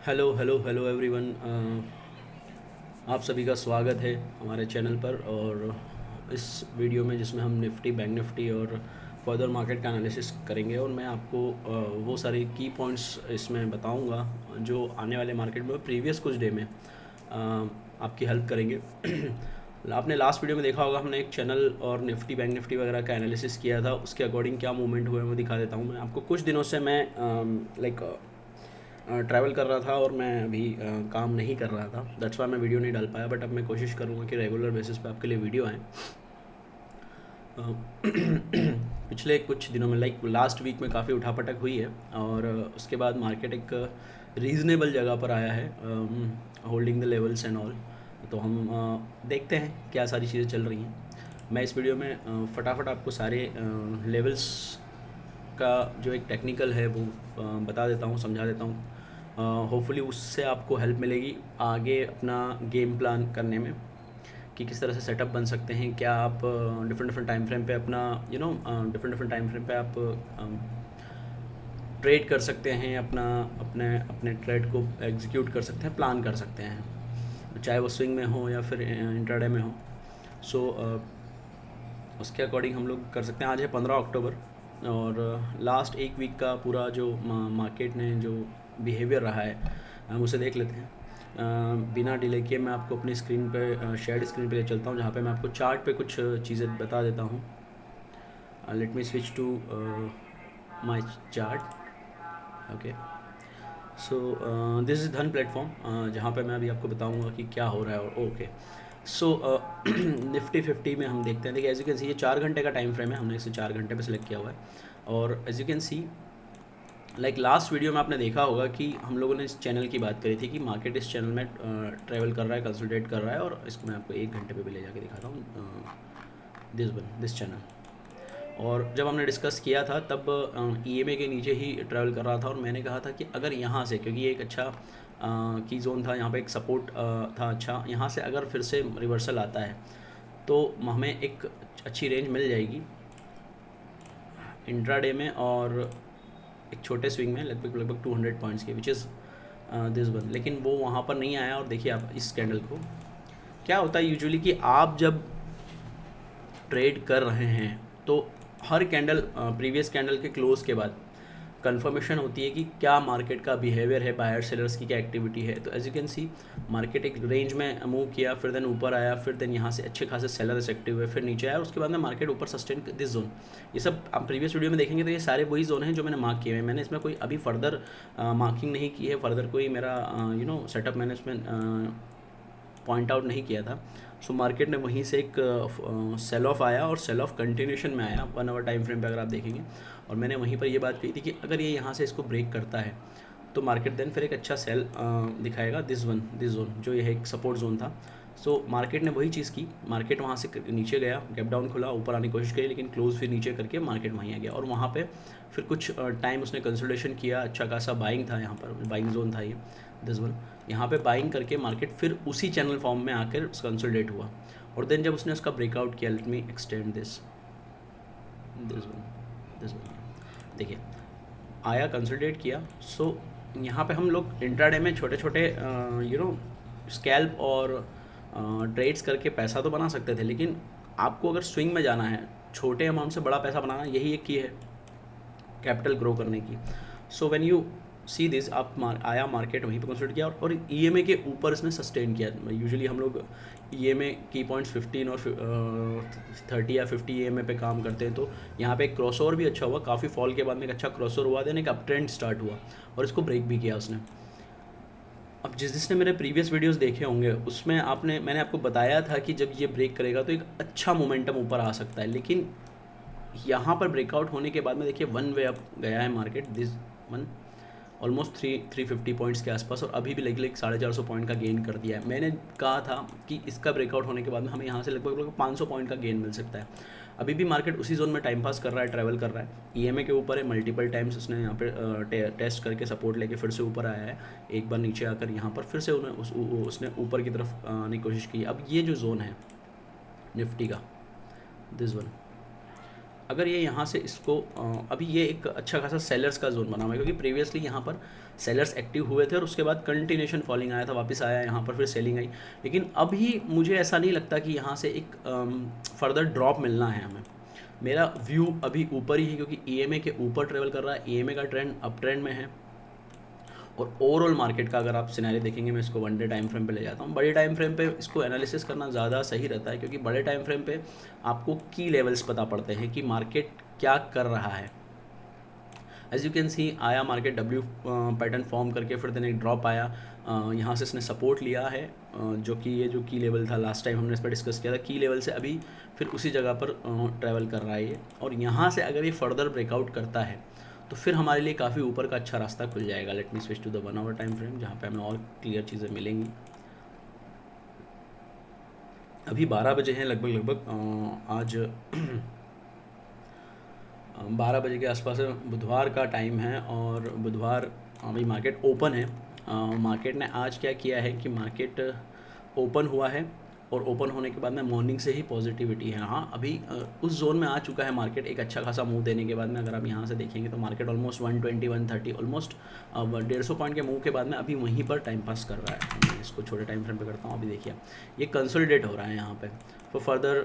Hello hello hello everyone. आप सभी का स्वागत है हमारे चैनल पर। और इस वीडियो में जिसमें हम निफ्टी, बैंक निफ्टी और फर्दर मार्केट का एनालिसिस करेंगे, और मैं आपको वो सारे की पॉइंट्स इसमें बताऊंगा जो आने वाले मार्केट में प्रीवियस कुछ डे में आपकी हेल्प करेंगे। आपने लास्ट वीडियो में देखा होगा, हमने एक चैनल और निफ्टी, बैंक निफ्टी वगैरह का एनालिसिस किया था। उसके अकॉर्डिंग क्या मूवमेंट हुए वो दिखा देता हूँ। मैं आपको कुछ दिनों से मैं लाइक ट्रैवल कर रहा था और मैं अभी काम नहीं कर रहा था, दैट्स वाई मैं वीडियो नहीं डाल पाया। बट अब मैं कोशिश करूँगा कि रेगुलर बेसिस पे आपके लिए वीडियो आए। पिछले कुछ दिनों में लाइक लास्ट वीक में काफ़ी उठापटक हुई है, और उसके बाद मार्केट एक रीज़नेबल जगह पर आया है, holding the levels and all. तो हम देखते हैं क्या सारी चीज़ें चल रही हैं। मैं इस वीडियो में फटाफट आपको सारे लेवल्स का जो एक टेक्निकल है वो बता देता हूँ, समझा देता हूँ। होपफुली उससे आपको हेल्प मिलेगी आगे अपना गेम प्लान करने में, कि किस तरह से सेटअप बन सकते हैं। क्या आप डिफरेंट डिफरेंट टाइम फ्रेम पे अपना डिफरेंट डिफरेंट टाइम फ्रेम पे आप ट्रेड कर सकते हैं, अपना अपने अपने ट्रेड को एग्जीक्यूट कर सकते हैं, प्लान कर सकते हैं, चाहे वो स्विंग में हो या फिर इंट्राडे में हो। सो उसके अकॉर्डिंग हम लोग कर सकते हैं। आज है 15 अक्टूबर, और लास्ट एक वीक का पूरा जो मार्केट ने जो बिहेवियर रहा है हम उसे देख लेते हैं। बिना डिले किए मैं आपको अपनी स्क्रीन पे, शेयर्ड स्क्रीन पे ले चलता हूँ, जहाँ पे मैं आपको चार्ट पे कुछ चीज़ें बता देता हूँ। Let me switch to my chart. Okay, so this is Dhan platform, जहाँ पे मैं अभी आपको बताऊँगा कि क्या हो रहा है। और ओके, सो निफ्टी 50 में हम देखते हैं। देखिए, एज यू कैन सी ये 4 घंटे का टाइम फ्रेम है, हमने इसे 4 घंटे पे सिलेक्ट किया हुआ है। और as you can see like last video में आपने देखा होगा कि हम लोगों ने इस चैनल की बात करी थी कि मार्केट इस चैनल में ट्रैवल कर रहा है, कंसोलिडेट कर रहा है। और इसको मैं आपको 1 घंटे पे भी ले जाके दिखाता हूँ, दिस चैनल। और जब हमने डिस्कस किया था तब ईएमए के नीचे ही ट्रैवल कर रहा था, और मैंने कहा था कि अगर यहाँ से, क्योंकि ये एक अच्छा की जोन था, यहाँ पे एक सपोर्ट था अच्छा, यहाँ से अगर फिर से रिवर्सल आता है तो हमें एक अच्छी रेंज मिल जाएगी इंट्राडे में, और एक छोटे स्विंग में लगभग लगभग 200 पॉइंट्स के, विच इज़ दिस वन। लेकिन वो वहाँ पर नहीं आया। और देखिए आप इस कैंडल को, क्या होता है यूजुअली कि आप जब ट्रेड कर रहे हैं तो हर कैंडल, प्रीवियस कैंडल के क्लोज के बाद कंफर्मेशन होती है कि क्या मार्केट का बिहेवियर है, बायर सेलर्स की क्या एक्टिविटी है। तो as you can see market एक रेंज में मूव किया, फिर देन ऊपर आया, फिर देन यहाँ से अच्छे खासे सेलर्स एक्टिव हुए, फिर नीचे आया, उसके बाद में मार्केट ऊपर सस्टेन दिस जोन। ये सब आप प्रीवियस वीडियो में देखेंगे तो ये सारे वही जोन हैं जो मैंने मार्क किए हैं। मैंने इसमें कोई अभी फर्दर मार्किंग नहीं की है, फर्दर कोई मेरा सेटअप मैंने इसमें पॉइंट आउट नहीं किया था। सो मार्केट ने वहीं से एक सेल ऑफ आया, और सेल ऑफ कंटिन्यूशन में आया 1 आवर टाइम फ्रेम पे अगर आप देखेंगे। और मैंने वहीं पर ये बात कही थी कि अगर ये यहाँ से इसको ब्रेक करता है तो मार्केट देन फिर एक अच्छा सेल दिखाएगा, दिस जोन जो ये एक सपोर्ट जोन था। सो मार्केट ने वही चीज़ की, मार्केट वहाँ से नीचे गया, गैप डाउन खुला, ऊपर आने की कोशिश करी, लेकिन क्लोज फिर नीचे करके मार्केट वहीं आ गया। और वहाँ पे फिर कुछ टाइम उसने कंसोलिडेशन किया, अच्छा खासा बाइंग था, यहाँ पर बाइंग जोन था ये दिस वन। यहाँ पे बाइंग करके मार्केट फिर उसी चैनल फॉर्म में आकर कंसोलिडेट हुआ। और देन जब उसने उसका ब्रेकआउट किया, let me extend this one, देखिए आया, कंसोलिडेट किया। सो यहाँ पे हम लोग इंट्राडे में छोटे छोटे स्कैल्प और ट्रेड्स करके पैसा तो बना सकते थे, लेकिन आपको अगर स्विंग में जाना है, छोटे अमाउंट से बड़ा पैसा बनाना, यही एक की है कैपिटल ग्रो करने की। So when you see this, आप आया मार्केट वहीं पे कंसोलिडेट किया, और ईएमए के ऊपर इसने सस्टेन किया। यूजुअली हम लोग ईएमए की पॉइंट्स 15 और 30 या 50 ईएमए पे काम करते हैं। तो यहाँ पे एक क्रॉसओवर भी अच्छा हुआ, काफ़ी फॉल के बाद में एक अच्छा क्रॉसओवर हुआ, देन एक अप ट्रेंड स्टार्ट हुआ, और इसको ब्रेक भी किया उसने। अब जिसने मेरे प्रीवियस वीडियोस देखे होंगे उसमें मैंने आपको बताया था कि जब ये ब्रेक करेगा तो एक अच्छा मोमेंटम ऊपर आ सकता है। लेकिन यहाँ पर ब्रेकआउट होने के बाद में देखिए वन वे अप गया है market, this one almost 350 points के आसपास, और अभी भी लगभग 450 पॉइंट का गेन कर दिया है। मैंने कहा था कि इसका ब्रेकआउट होने के बाद में हमें यहाँ से लगभग 500 पॉइंट का गेन मिल सकता है। अभी भी मार्केट उसी जोन में टाइम पास कर रहा है, ट्रैवल कर रहा है, ईएमए के ऊपर है। मल्टीपल टाइम्स उसने यहाँ पे टेस्ट करके सपोर्ट लेके फिर से ऊपर आया है, एक बार नीचे आकर यहाँ पर फिर से उसने ऊपर की तरफ आने की कोशिश की। अब ये जो जोन है निफ्टी का, दिस वन, अगर ये यहाँ से इसको अभी ये एक अच्छा खासा सेलर्स का जोन बना हुआ है, क्योंकि प्रीवियसली यहाँ पर सेलर्स एक्टिव हुए थे और उसके बाद कंटिन्यूशन फॉलिंग आया था, वापस आया, यहाँ पर फिर सेलिंग आई। लेकिन अभी मुझे ऐसा नहीं लगता कि यहाँ से एक फर्दर ड्रॉप मिलना है हमें। मेरा व्यू अभी ऊपर ही है, क्योंकि ईएमए के ऊपर ट्रेवल कर रहा है, ईएमए का ट्रेंड अप ट्रेंड में है। और ओवरऑल मार्केट का अगर आप सिनेरियो देखेंगे, मैं इसको 1 डे टाइम फ्रेम पे ले जाता हूँ। बड़े टाइम फ्रेम पे इसको एनालिसिस करना ज़्यादा सही रहता है, क्योंकि बड़े टाइम फ्रेम पे आपको की लेवल्स पता पड़ते हैं कि मार्केट क्या कर रहा है। एज यू कैन सी, आया मार्केट डब्ल्यू पैटर्न फॉर्म करके, फिर देन एक ड्रॉप आया, यहाँ से इसने सपोर्ट लिया है, जो कि ये जो की लेवल था लास्ट टाइम हमने इस पर डिस्कस किया था, की लेवल से अभी फिर उसी जगह पर ट्रैवल कर रहा है ये। और यहाँ से अगर ये फर्दर ब्रेकआउट करता है तो फिर हमारे लिए काफ़ी ऊपर का अच्छा रास्ता खुल जाएगा। Let me switch to the 1 hour time frame, जहाँ पे हमें और क्लियर चीज़ें मिलेंगी। अभी 12 बजे हैं लगभग आज 12 बजे के आसपास बुधवार का टाइम है, और बुधवार अभी मार्केट ओपन है। मार्केट ने आज क्या किया है कि मार्केट ओपन हुआ है, और ओपन होने के बाद में मॉर्निंग से ही पॉजिटिविटी है। हाँ, अभी उस जोन में आ चुका है मार्केट, एक अच्छा खासा मूव देने के बाद में। अगर आप यहाँ से देखेंगे तो मार्केट ऑलमोस्ट 120 130 ऑलमोस्ट 150 पॉइंट के मूव के बाद में अभी वहीं पर टाइम पास कर रहा है। मैं इसको छोटे टाइम फ्रेम पे करता हूँ। अभी देखिए ये कंसोलिडेट हो रहा है यहाँ पे। तो फर्दर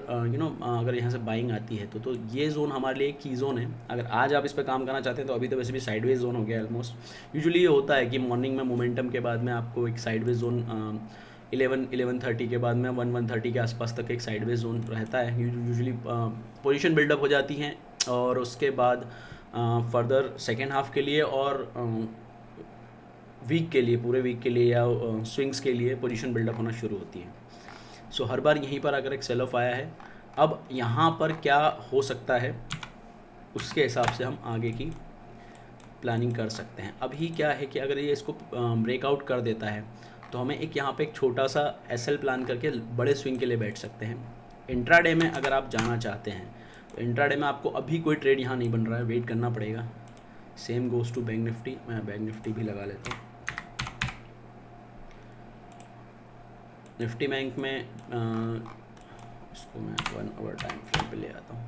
अगर यहाँ से बाइंग आती है तो ये जोन हमारे लिए की जोन है। अगर आज आप इस पर काम करना चाहते हैं तो अभी तो वैसे भी साइडवेज जोन हो गया ऑलमोस्ट। यूजुअली ये होता है कि मॉर्निंग में मोमेंटम के बाद में आपको एक साइडवेज जोन 11:30 के बाद में 1:30 के आसपास तक एक साइडवेज जोन रहता है। यूजुअली पोजीशन बिल्डअप हो जाती हैं, और उसके बाद फर्दर सेकेंड हाफ के लिए और वीक के लिए, पूरे वीक के लिए या स्विंग्स के लिए पोजीशन बिल्डअप होना शुरू होती है। सो हर बार यहीं पर अगर एक सेल ऑफ आया है, अब यहाँ पर क्या हो सकता है उसके हिसाब से हम आगे की प्लानिंग कर सकते हैं। अभी क्या है कि अगर ये इसको ब्रेकआउट कर देता है तो हमें एक यहाँ पे एक छोटा सा एसएल प्लान करके बड़े स्विंग के लिए बैठ सकते हैं। इंट्राडे में अगर आप जाना चाहते हैं तो इंट्राडे में आपको अभी कोई ट्रेड यहाँ नहीं बन रहा है, वेट करना पड़ेगा। Same goes to Bank Nifty. मैं बैंक निफ्टी भी लगा लेता हूँ। निफ्टी बैंक में इसको मैं 1 आवर टाइम फ्रेम पे ले आता हूँ।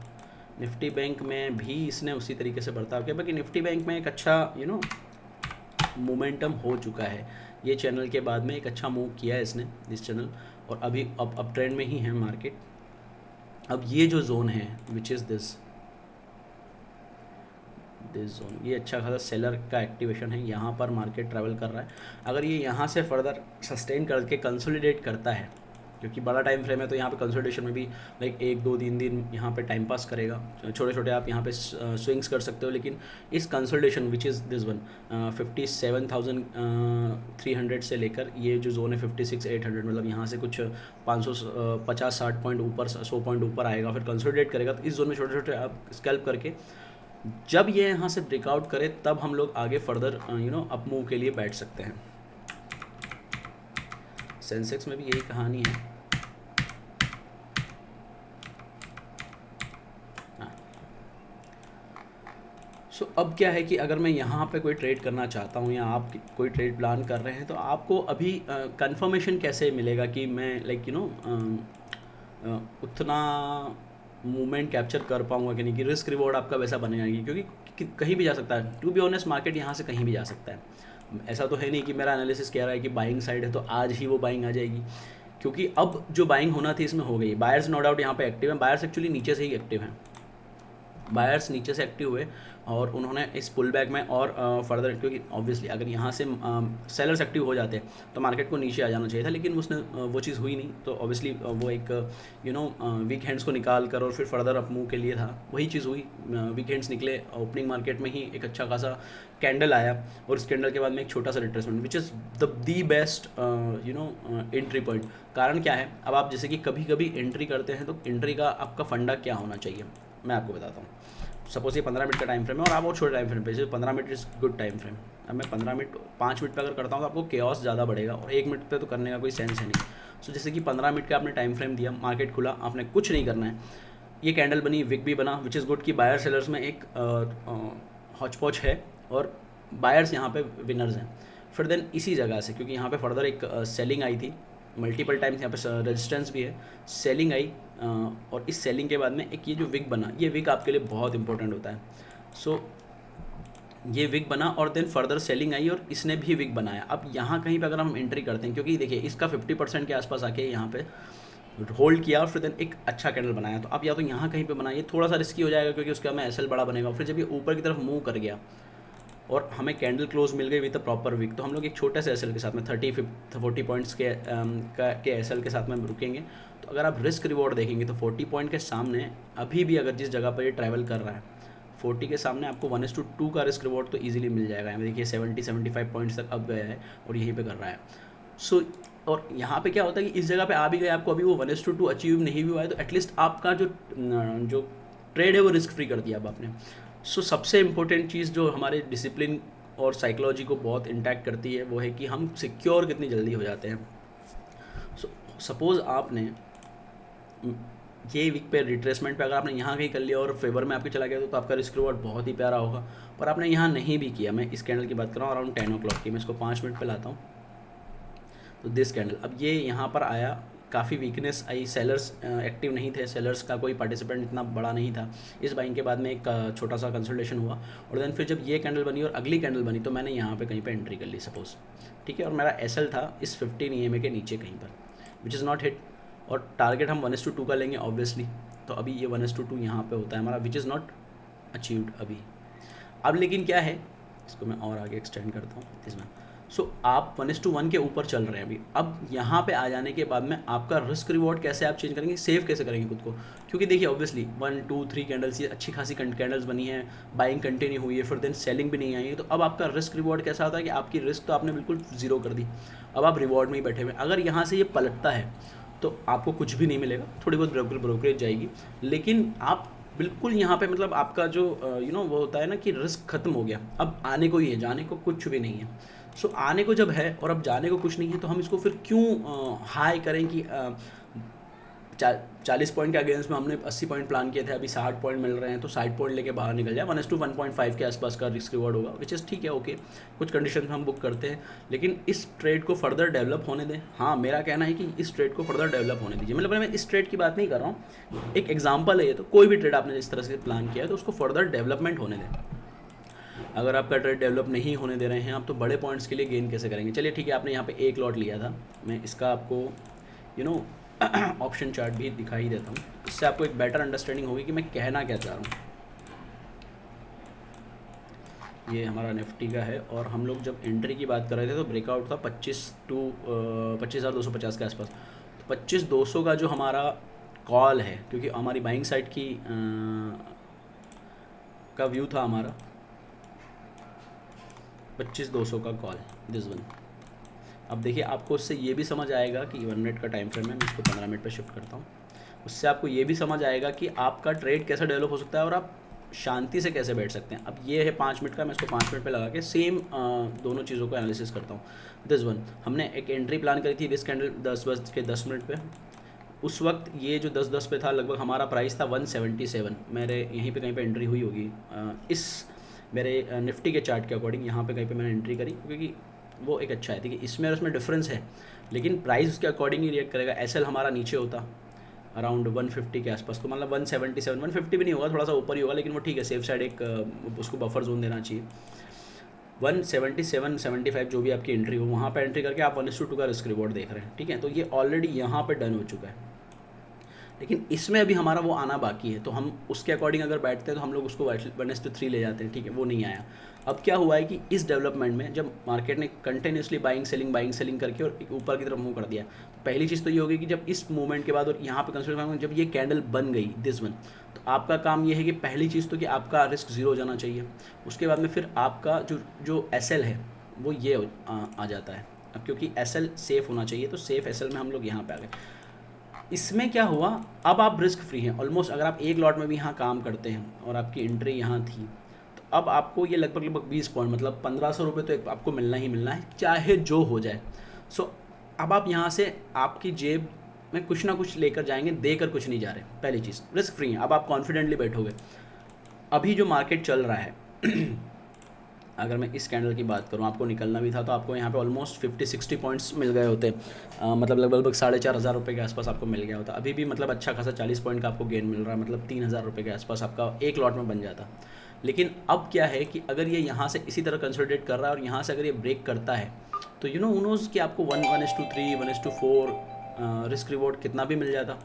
निफ्टी बैंक में भी इसने उसी तरीके से बर्ताव किया, बाकी निफ्टी बैंक में एक अच्छा मोमेंटम हो चुका है। ये चैनल के बाद में एक अच्छा मूव किया है इसने, दिस चैनल, और अभी अप ट्रेंड में ही है मार्केट। अब ये जो जोन है विच इज़ दिस जोन, ये अच्छा खासा सेलर का एक्टिवेशन है। यहाँ पर मार्केट ट्रैवल कर रहा है। अगर ये यहाँ से फर्दर सस्टेन करके कंसोलिडेट करता है, क्योंकि बड़ा टाइम फ्रेम है, तो यहाँ पे कंसोलिडेशन में भी लाइक 1 2 3 दिन यहाँ पे टाइम पास करेगा। छोटे छोटे आप यहाँ पे स्विंग्स कर सकते हो, लेकिन इस consolidation which is this one 57,300 से लेकर ये जो जोन है 56,800, मतलब यहाँ से कुछ 550-60 पॉइंट ऊपर, 100 पॉइंट ऊपर आएगा, फिर कंसोलिडेट करेगा। तो इस जोन में छोटे छोटे आप स्कैल्प करके जब ये यहाँ से ब्रेकआउट करे तब हम लोग आगे फर्दर अप मूव के लिए बैठ सकते हैं। सेंसेक्स में भी यही कहानी है। सो अब क्या है कि अगर मैं यहाँ पे कोई ट्रेड करना चाहता हूँ या आप कोई ट्रेड प्लान कर रहे हैं, तो आपको अभी कंफर्मेशन कैसे मिलेगा कि मैं उतना मूवमेंट कैप्चर कर पाऊँगा कि नहीं, कि रिस्क रिवॉर्ड आपका वैसा बनेगा कि, क्योंकि कहीं भी जा सकता है। टू बी ऑनेस्ट, मार्केट यहाँ से कहीं भी जा सकता है। ऐसा तो है नहीं कि मेरा एनालिसिस कह रहा है कि बाइंग साइड है तो आज ही वो बाइंग आ जाएगी, क्योंकि अब जो बाइंग होना थी इसमें हो गई। बायर्स नो डाउट यहाँ पे एक्टिव हैं। बायर्स एक्चुअली नीचे से ही एक्टिव हैं। बायर्स नीचे से एक्टिव हुए और उन्होंने इस पुल बैक में और फर्दर, क्योंकि ऑब्वियसली अगर यहाँ से सेलर्स एक्टिव हो जाते तो मार्केट को नीचे आ जाना चाहिए था, लेकिन उसने वो चीज़ हुई नहीं। तो ऑब्वियसली वो एक वीक हैंड्स को निकाल कर और फिर फर्दर अप मूव के लिए था, वही चीज़ हुई। वीक हैंड्स निकले, ओपनिंग मार्केट में ही एक अच्छा खासा कैंडल आया, और इस कैंडल के बाद में एक छोटा सा retracement, which is the best entry point. कारण क्या है, अब आप जैसे कि कभी कभी एंट्री करते हैं तो एंट्री का आपका फंडा क्या होना चाहिए, मैं आपको बताता हूँ। सपोज ये 15 मिनट का टाइम फ्रेम है और आप और छोटे टाइम फ्रेम पे, जैसे 15 minute is good time frame. अब मैं 15 मिनट 5 मिनट पे अगर करता हूँ तो आपको केओस ज़्यादा बढ़ेगा, और 1 मिनट पे तो करने का कोई सेंस है नहीं। सो जैसे कि 15 मिनट का आपने टाइम फ्रेम दिया, मार्केट खुला, आपने कुछ नहीं करना है, ये कैंडल बनी, विक भी बना, विच इज़ गुड कि बायर सेलर्स में एक हॉच पॉच है और बायर्स यहाँ पे विनर्स हैं। फिर देन इसी जगह से, क्योंकि यहाँ पे फर्दर एक सेलिंग आई थी, मल्टीपल टाइम्स यहाँ पे रेजिस्टेंस भी है, सेलिंग आई, और इस सेलिंग के बाद में एक ये जो विक बना, ये विक आपके लिए बहुत इंपॉर्टेंट होता है। सो ये विक बना और देन फर्दर सेलिंग आई और इसने भी विक बनाया। अब यहाँ कहीं पे अगर हम एंट्री करते हैं, क्योंकि देखिए इसका 50% के आसपास आके यहाँ पे होल्ड किया और फिर देन एक अच्छा कैंडल बनाया, तो अब या तो यहाँ कहीं पे बनाइए, थोड़ा सा रिस्की हो जाएगा क्योंकि उसका हमें एसएल बड़ा बनेगा। फिर जब ये ऊपर की तरफ मूव कर गया और हमें कैंडल क्लोज मिल गई विद अ प्रॉपर विक, तो हम लोग एक छोटे से एसएल के साथ में 40 पॉइंट्स के एसएल के साथ में रुकेंगे। तो अगर आप रिस्क रिवॉर्ड देखेंगे तो 40 पॉइंट के सामने अभी भी अगर जिस जगह पर ये ट्रैवल कर रहा है, 40 के सामने आपको 1:2 का रिस्क रिवॉर्ड तो ईजिली मिल जाएगा। देखिए 70-75 पॉइंट्स तक अब गया है और यहीं पे कर रहा है। सो और यहाँ पे क्या होता है कि इस जगह पे आ भी गए, आपको अभी वो 1:2 अचीव नहीं भी हुआ है, तो एटलीस्ट आपका जो ट्रेड है वो रिस्क फ्री कर दिया अब आपने। सो सबसे इम्पोर्टेंट चीज़ जो हमारे डिसिप्लिन और साइकोलॉजी को बहुत इंटैक्ट करती है वो है कि हम सिक्योर कितनी जल्दी हो जाते हैं। सो सपोज़ आपने ये वीक पे रिट्रेसमेंट पे अगर आपने यहाँ कहीं कर लिया और फेवर में आपके चला गया तो आपका रिस्क रिवॉर्ड बहुत ही प्यारा होगा, पर आपने यहाँ नहीं भी किया। मैं इस कैंडल की बात कर रहा हूँ अराउंड 10 o'clock की, मैं इसको 5 मिनट पे लाता हूँ। तो दिस कैंडल अब ये यहाँ पर आया, काफ़ी वीकनेस आई, सेलर्स एक्टिव नहीं थे, सेलर्स का कोई पार्टिसिपेंट इतना बड़ा नहीं था। इस बाइंग के बाद में एक छोटा सा कंसल्टेशन हुआ और देन फिर जब ये कैंडल बनी और अगली कैंडल बनी तो मैंने यहाँ पे कहीं पे एंट्री कर ली सपोज, ठीक है, और मेरा एसएल था इस 15 EMA के नीचे कहीं पर, विच इज़ नॉट हिट, और टारगेट हम 1:2 का लेंगे ऑब्वियसली। तो अभी ये 1:2 यहाँ पे होता है हमारा, विच इज़ नॉट अचीव्ड अभी। अब लेकिन क्या है, इसको मैं और आगे एक्सटेंड करता हूँ इसमें। सो आप 1:1 के ऊपर चल रहे हैं अभी। अब यहाँ पे आ जाने के बाद में आपका रिस्क रिवॉर्ड कैसे आप चेंज करेंगे, सेव कैसे करेंगे खुद को, क्योंकि देखिए ऑब्वियसली 1 2 3 कैंडल्स, ये अच्छी खासी कैंडल्स बनी है, बाइंग कंटिन्यू हुई है, फिर देन सेलिंग भी नहीं आई है, तो अब आपका रिस्क रिवॉर्ड कैसा होता है कि आपकी रिस्क तो आपने बिल्कुल ज़ीरो कर दी, अब आप रिवॉर्ड में ही बैठे हुए। अगर यहाँ से ये पलटता है तो आपको कुछ भी नहीं मिलेगा, थोड़ी बहुत ब्रोकरेज जाएगी, लेकिन आप बिल्कुल यहाँ पे मतलब आपका जो वो होता है ना कि रिस्क खत्म हो गया, अब आने को ही है, जाने को कुछ भी नहीं है। सो आने को जब है और अब जाने को कुछ नहीं है तो हम इसको फिर क्यों हाई करें कि 40 पॉइंट के अगेंस्ट में हमने 80 पॉइंट प्लान किए थे, अभी 60 पॉइंट मिल रहे हैं तो 60 पॉइंट लेके बाहर निकल जाए, 1:1.5 के आसपास का रिस्क रिवॉर्ड होगा, विच इज़ ठीक है, ओके, कुछ कंडीशन में हम बुक करते हैं, लेकिन इस ट्रेड को फर्दर डेवलप होने दें। हाँ, मेरा कहना है कि इस ट्रेड को फर्दर डेवलप होने दीजिए, मतलब मैं इस ट्रेड की बात नहीं कर रहा हूँ, एक एग्जाम्पल है ये, तो कोई भी ट्रेड आपने इस तरह से प्लान किया है तो उसको फर्दर डेवलपमेंट होने दें। अगर आपका ट्रेड डेवलप नहीं होने दे रहे हैं आप, तो बड़े पॉइंट्स के लिए गेन कैसे करेंगे। चलिए ठीक है, आपने यहाँ पे एक लॉट लिया था, मैं इसका आपको ऑप्शन चार्ट भी दिखाई देता हूँ, इससे आपको एक बेटर अंडरस्टैंडिंग होगी कि मैं कहना क्या चाह रहा हूँ। ये हमारा निफ्टी का है और हम लोग जब एंट्री की बात कर रहे थे तो ब्रेकआउट था 25,250 के आसपास। तो 25,200 का जो हमारा कॉल है, क्योंकि हमारी बाइंग साइड की का व्यू था हमारा 25,200 का कॉल, दिस वन। अब देखिए आपको उससे ये भी समझ आएगा कि 1 मिनट का टाइम फ्रेम है, मैं इसको 15 मिनट पे शिफ्ट करता हूँ, उससे आपको ये भी समझ आएगा कि आपका ट्रेड कैसे डेवलप हो सकता है और आप शांति से कैसे बैठ सकते हैं। अब ये है 5 मिनट का, मैं इसको 5 मिनट पे लगा के सेम दोनों चीज़ों को एनालिसिस करता हूँ। दिस वन, हमने एक एंट्री प्लान करी थी दिस कैंडल 10:10 पे, उस वक्त ये जो 10:10 पे था लगभग हमारा प्राइस था 177, मेरे यहीं पे कहीं पे एंट्री हुई होगी, इस मेरे निफ्टी के चार्ट के अकॉर्डिंग यहाँ पे कहीं पे मैंने एंट्री करी, क्योंकि वो एक अच्छा है, ठीक है, इसमें और उसमें डिफरेंस है, लेकिन प्राइस उसके अकॉर्डिंग ही रिएक्ट करेगा। एसएल हमारा नीचे होता अराउंड 150 के आसपास, तो मतलब 177 150 भी नहीं होगा, थोड़ा सा ऊपर ही होगा, लेकिन वो ठीक है, सेफ साइड एक उसको बफर जोन देना चाहिए। 177-75 जो भी आपकी एंट्री हो वहाँ पे एंट्री करके आप 1:2 का रिस्क रिवॉर्ड देख रहे हैं, ठीक है, तो ये ऑलरेडी यहाँ पे डन हो चुका है, लेकिन इसमें अभी हमारा वो आना बाकी है, तो हम उसके अकॉर्डिंग अगर बैठते हैं तो हम लोग उसको 1:3 ले जाते हैं, ठीक है, वो नहीं आया। अब क्या हुआ है कि इस डेवलपमेंट में जब मार्केट ने कंटिन्यूसली बाइंग सेलिंग करके और एक ऊपर की तरफ मूव कर दिया, तो पहली चीज़ तो ये होगी कि जब इस मूवमेंट के बाद और यहाँ पे कंसिडर जब ये कैंडल बन गई दिस वन, तो आपका काम ये है कि पहली चीज़ तो कि आपका रिस्क ज़ीरो हो जाना चाहिए, उसके बाद में फिर आपका जो एसएल है वो ये आ जाता है। अब क्योंकि एसएल सेफ़ होना चाहिए तो सेफ़ एसएल में हम लोग यहाँ पे आ गए। इसमें क्या हुआ, अब आप रिस्क फ्री हैं ऑलमोस्ट, अगर आप एक लॉट में भी यहाँ काम करते हैं और आपकी एंट्री यहाँ थी, तो अब आपको ये लगभग 20 पॉइंट मतलब 1500 रुपये तो आपको मिलना ही मिलना है, चाहे जो हो जाए। सो अब आप यहाँ से आपकी जेब में कुछ ना कुछ लेकर जाएंगे, देकर कुछ नहीं जा रहे, पहली चीज़ रिस्क फ्री है। अब आप कॉन्फिडेंटली बैठोगे। अभी जो मार्केट चल रहा है अगर मैं इस कैंडल की बात करूँ, आपको निकलना भी था तो आपको यहाँ पे ऑलमोस्ट 50-60 पॉइंट्स मिल गए होते। मतलब लगभग 4,500 रुपये के आसपास आपको मिल गया होता। अभी भी मतलब अच्छा खासा 40 पॉइंट का आपको गेन मिल रहा है, मतलब 3,000 रुपये के आसपास आपका एक लॉट में बन जाता। लेकिन अब क्या है कि अगर ये यहाँ से इसी तरह कंसोलिडेट कर रहा है और यहाँ से अगर ये ब्रेक करता है तो यू नोज कि आपको 1:3, 1:4 रिस्क रिवॉर्ड कितना भी मिल जाता।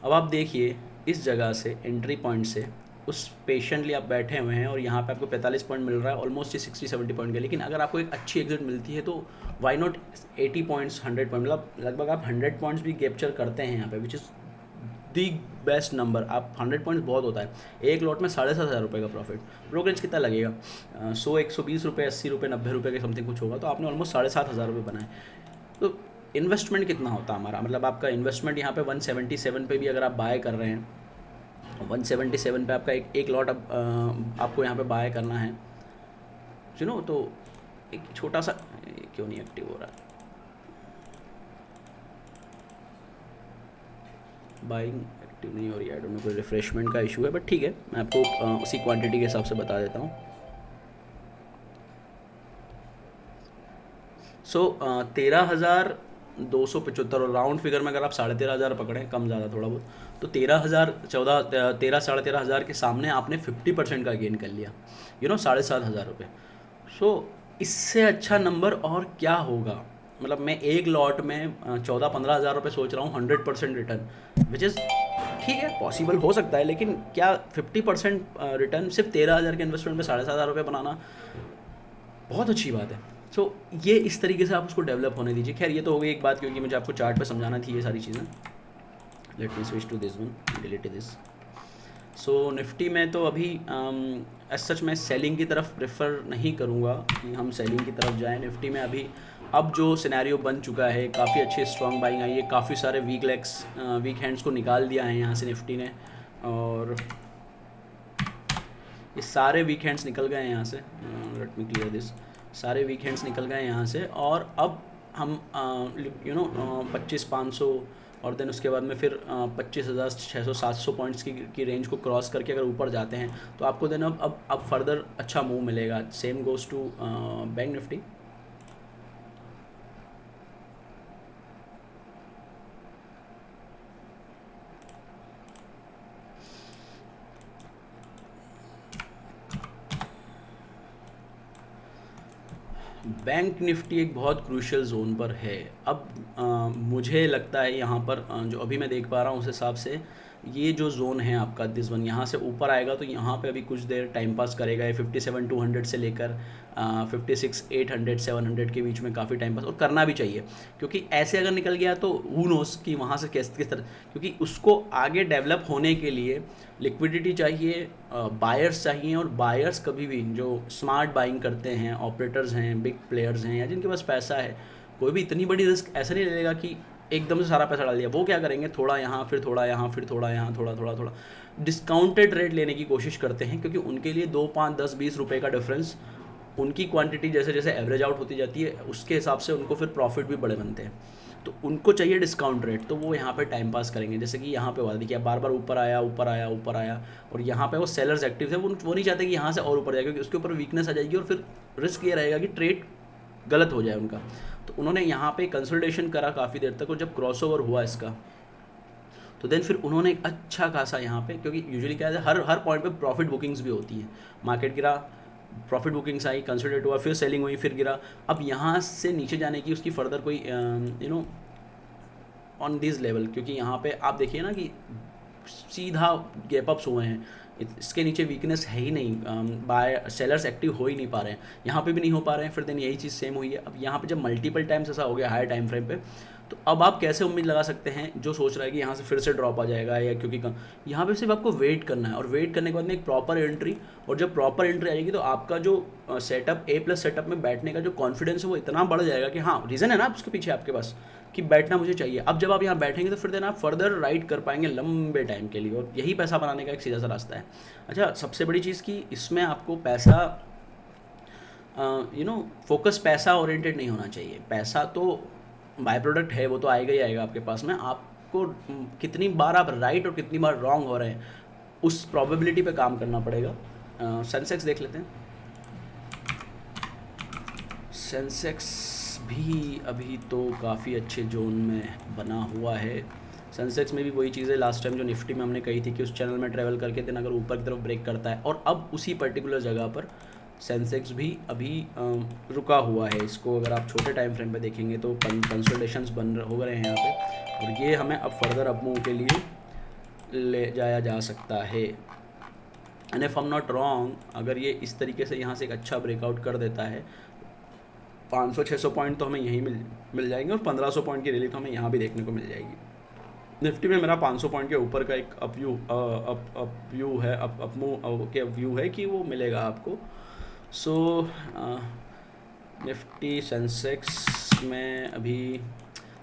अब आप देखिए इस जगह से एंट्री पॉइंट से उस पेशेंटली आप बैठे हुए हैं और यहाँ पे आपको 45 पॉइंट मिल रहा है, ऑलमोस्ट ये 60-70 पॉइंट का। लेकिन अगर आपको एक अच्छी एग्जिट मिलती है तो वाई नॉट 80 पॉइंट्स, 100 पॉइंट, मतलब लगभग आप 100 पॉइंट्स भी कैप्चर करते हैं यहाँ पे, which is the best number. आप 100 पॉइंट्स बहुत होता है, एक लॉट में 7,500 रुपये का प्रॉफिट। ब्रोकरेज कितना लगेगा? 100-120 रुपये, 80 रुपये, 90 रुपये के समथिंग कुछ होगा, तो आपने ऑलमोस्ट 7,500 रुपये बनाए। तो इन्वेस्टमेंट कितना होता हमारा, मतलब आपका इन्वेस्टमेंट यहाँ पे 177 पे भी अगर आप बाय कर रहे हैं, 177 पे आपका एक लॉट अब आपको यहाँ पे बाय करना है, तो एक छोटा सा क्यों नहीं एक्टिव हो रहा है, बाइंग एक्टिव नहीं हो रही है, आई डोंट नो कोई रिफ्रेशमेंट का इशू है, बट ठीक है, मैं आपको उसी क्वांटिटी के हिसाब से बता देता हूँ। सो 13,275, और राउंड फिगर में अगर आप 13,500 पकड़ें, कम ज़्यादा थोड़ा बहुत, तो 13,000 के सामने आपने 50% का गेन कर लिया, 7,500 रुपये। सो इससे अच्छा नंबर और क्या होगा? मतलब मैं एक लॉट में 14-15 हज़ार रुपये सोच रहा हूँ, 100% रिटर्न, विच इज़ ठीक है, पॉसिबल हो सकता है, लेकिन क्या 50% रिटर्न सिर्फ 13,000 के इन्वेस्टमेंट में 7,500 रुपये बनाना बहुत अच्छी बात है। सो ये इस तरीके से आप उसको डेवलप होने दीजिए। खैर ये तो हो गई एक बात, क्योंकि मुझे आपको चार्ट पे समझाना थी ये सारी चीज़ें। Let me switch to this one, delete this. So Nifty में तो अभी एज सच मैं सेलिंग की तरफ प्रेफर नहीं करूँगा कि हम सेलिंग की तरफ जाएं निफ्टी में अभी। अब जो सिनेरियो बन चुका है, काफ़ी अच्छी स्ट्रॉन्ग बाइंग आई है, काफ़ी सारे वीक हैंड्स को निकाल दिया है यहाँ से निफ्टी ने, और ये सारे वीक हैंड्स निकल गए हैं यहाँ से। लेट मी क्लियर दिस, सारे वीक हैंड्स निकल गए यहाँ से, और अब हम 25,500 और देन उसके बाद में फिर 25,600-700 पॉइंट्स की रेंज को क्रॉस करके अगर ऊपर जाते हैं तो आपको देन अब फर्दर अच्छा मूव मिलेगा। Same goes to Bank Nifty. Bank Nifty एक बहुत क्रूशियल जोन पर है। अब मुझे लगता है यहाँ पर जो अभी मैं देख पा रहा हूँ उस हिसाब से ये जो जोन है आपका दिस वन, यहाँ से ऊपर आएगा तो यहाँ पे अभी कुछ देर टाइम पास करेगा। ये 57,200 से लेकर 56,800 700 के बीच में काफ़ी टाइम पास, और करना भी चाहिए, क्योंकि ऐसे अगर निकल गया तो हु नोस कि वहाँ से किस तरह, क्योंकि उसको आगे डेवलप होने के लिए लिक्विडिटी चाहिए, बायर्स चाहिए, और बायर्स कभी भी जो स्मार्ट बाइंग करते हैं, ऑपरेटर्स हैं, बिग प्लेयर्स हैं, या जिनके पास पैसा है, कोई भी इतनी बड़ी रिस्क ऐसा नहीं लेगा कि एकदम से सारा पैसा डाल दिया। वो क्या करेंगे, थोड़ा यहाँ फिर थोड़ा यहाँ फिर थोड़ा यहाँ, थोड़ा डिस्काउंटेड रेट लेने की कोशिश करते हैं, क्योंकि उनके लिए 2, 5, 10, 20 रुपये का डिफरेंस, उनकी क्वांटिटी जैसे जैसे एवरेज आउट होती जाती है उसके हिसाब से उनको फिर प्रॉफिट भी बड़े बनते हैं, तो उनको चाहिए डिस्काउंट रेट, तो वो यहाँ पे टाइम पास करेंगे। जैसे कि यहाँ पे हुआ, देखिए बार बार ऊपर आया, और यहाँ पे वो सेलर्स एक्टिव थे, वो नहीं चाहते कि यहाँ से और ऊपर जाए, क्योंकि उसके ऊपर वीकनेस आ जाएगी और फिर रिस्क ये रहेगा कि ट्रेड गलत हो जाए उनका। तो उन्होंने यहाँ पे कंसल्टेशन करा काफ़ी देर तक, और जब क्रॉसओवर हुआ इसका तो देन फिर उन्होंने एक अच्छा खासा यहाँ पे, क्योंकि यूजुअली क्या है, हर पॉइंट पे प्रॉफिट बुकिंग्स भी होती हैं। मार्केट गिरा, प्रॉफिट बुकिंग्स आई, कंसल्टेट हुआ, फिर सेलिंग हुई, फिर गिरा। अब यहाँ से नीचे जाने की उसकी फर्दर कोई ऑन दिस लेवल, क्योंकि यहाँ पे आप देखिए ना कि सीधा गैप अप्स हुए हैं, इसके नीचे वीकनेस है ही नहीं, बाय सेलर्स एक्टिव हो ही नहीं पा रहे हैं, यहाँ पे भी नहीं हो पा रहे हैं। फिर देन यही चीज़ सेम हुई है। अब यहाँ पे जब मल्टीपल टाइम्स ऐसा हो गया हायर टाइम फ्रेम पे, तो अब आप कैसे उम्मीद लगा सकते हैं जो सोच रहा है कि यहाँ से फिर से ड्रॉप आ जाएगा, या क्योंकि यहाँ पे सिर्फ आपको वेट करना है, और वेट करने के बाद में एक प्रॉपर एंट्री, और जब प्रॉपर एंट्री आएगी तो आपका जो सेटअप A+ सेटअप में बैठने का जो कॉन्फिडेंस है वो इतना बढ़ जाएगा कि हाँ, रीज़न है ना उसके पीछे आपके पास कि बैठना मुझे चाहिए। अब जब आप यहाँ बैठेंगे तो फिर देन आप फर्दर राइड कर पाएंगे लंबे टाइम के लिए, और यही पैसा बनाने का एक सीधा सा रास्ता है। अच्छा, सबसे बड़ी चीज़ कि इसमें आपको पैसा फोकस पैसा ओरिएंटेड नहीं होना चाहिए। पैसा तो बाय प्रोडक्ट है, वो तो आएगा ही आएगा आपके पास में। आपको कितनी बार आप राइट और कितनी बार रॉन्ग हो रहे हैं उस प्रोबेबिलिटी पे काम करना पड़ेगा। सेंसेक्स देख लेते हैं। सेंसेक्स भी अभी तो काफ़ी अच्छे जोन में बना हुआ है। सेंसेक्स में भी वही चीज़ है लास्ट टाइम जो निफ्टी में हमने कही थी कि उस चैनल में ट्रैवल करके दिन अगर ऊपर की तरफ ब्रेक करता है, और अब उसी पर्टिकुलर जगह पर सेंसेक्स भी अभी रुका हुआ है। इसको अगर आप छोटे टाइम फ्रेम पे देखेंगे तो कंसोलिडेशंस हो रहे हैं यहाँ पे, और ये हमें अब फर्दर अप मूव के लिए ले जाया जा सकता है। And if I am not wrong, अगर ये इस तरीके से यहाँ से एक अच्छा ब्रेकआउट कर देता है, 500-600 पॉइंट तो हमें यहीं मिल जाएंगे, और 1500 पॉइंट की रैली तो हमें यहाँ भी देखने को मिल जाएगी। निफ्टी में मेरा 500 पॉइंट के ऊपर का एक अप व्यू है, अप व्यू है कि वो मिलेगा आपको। सो निफ्टी सेंसेक्स में अभी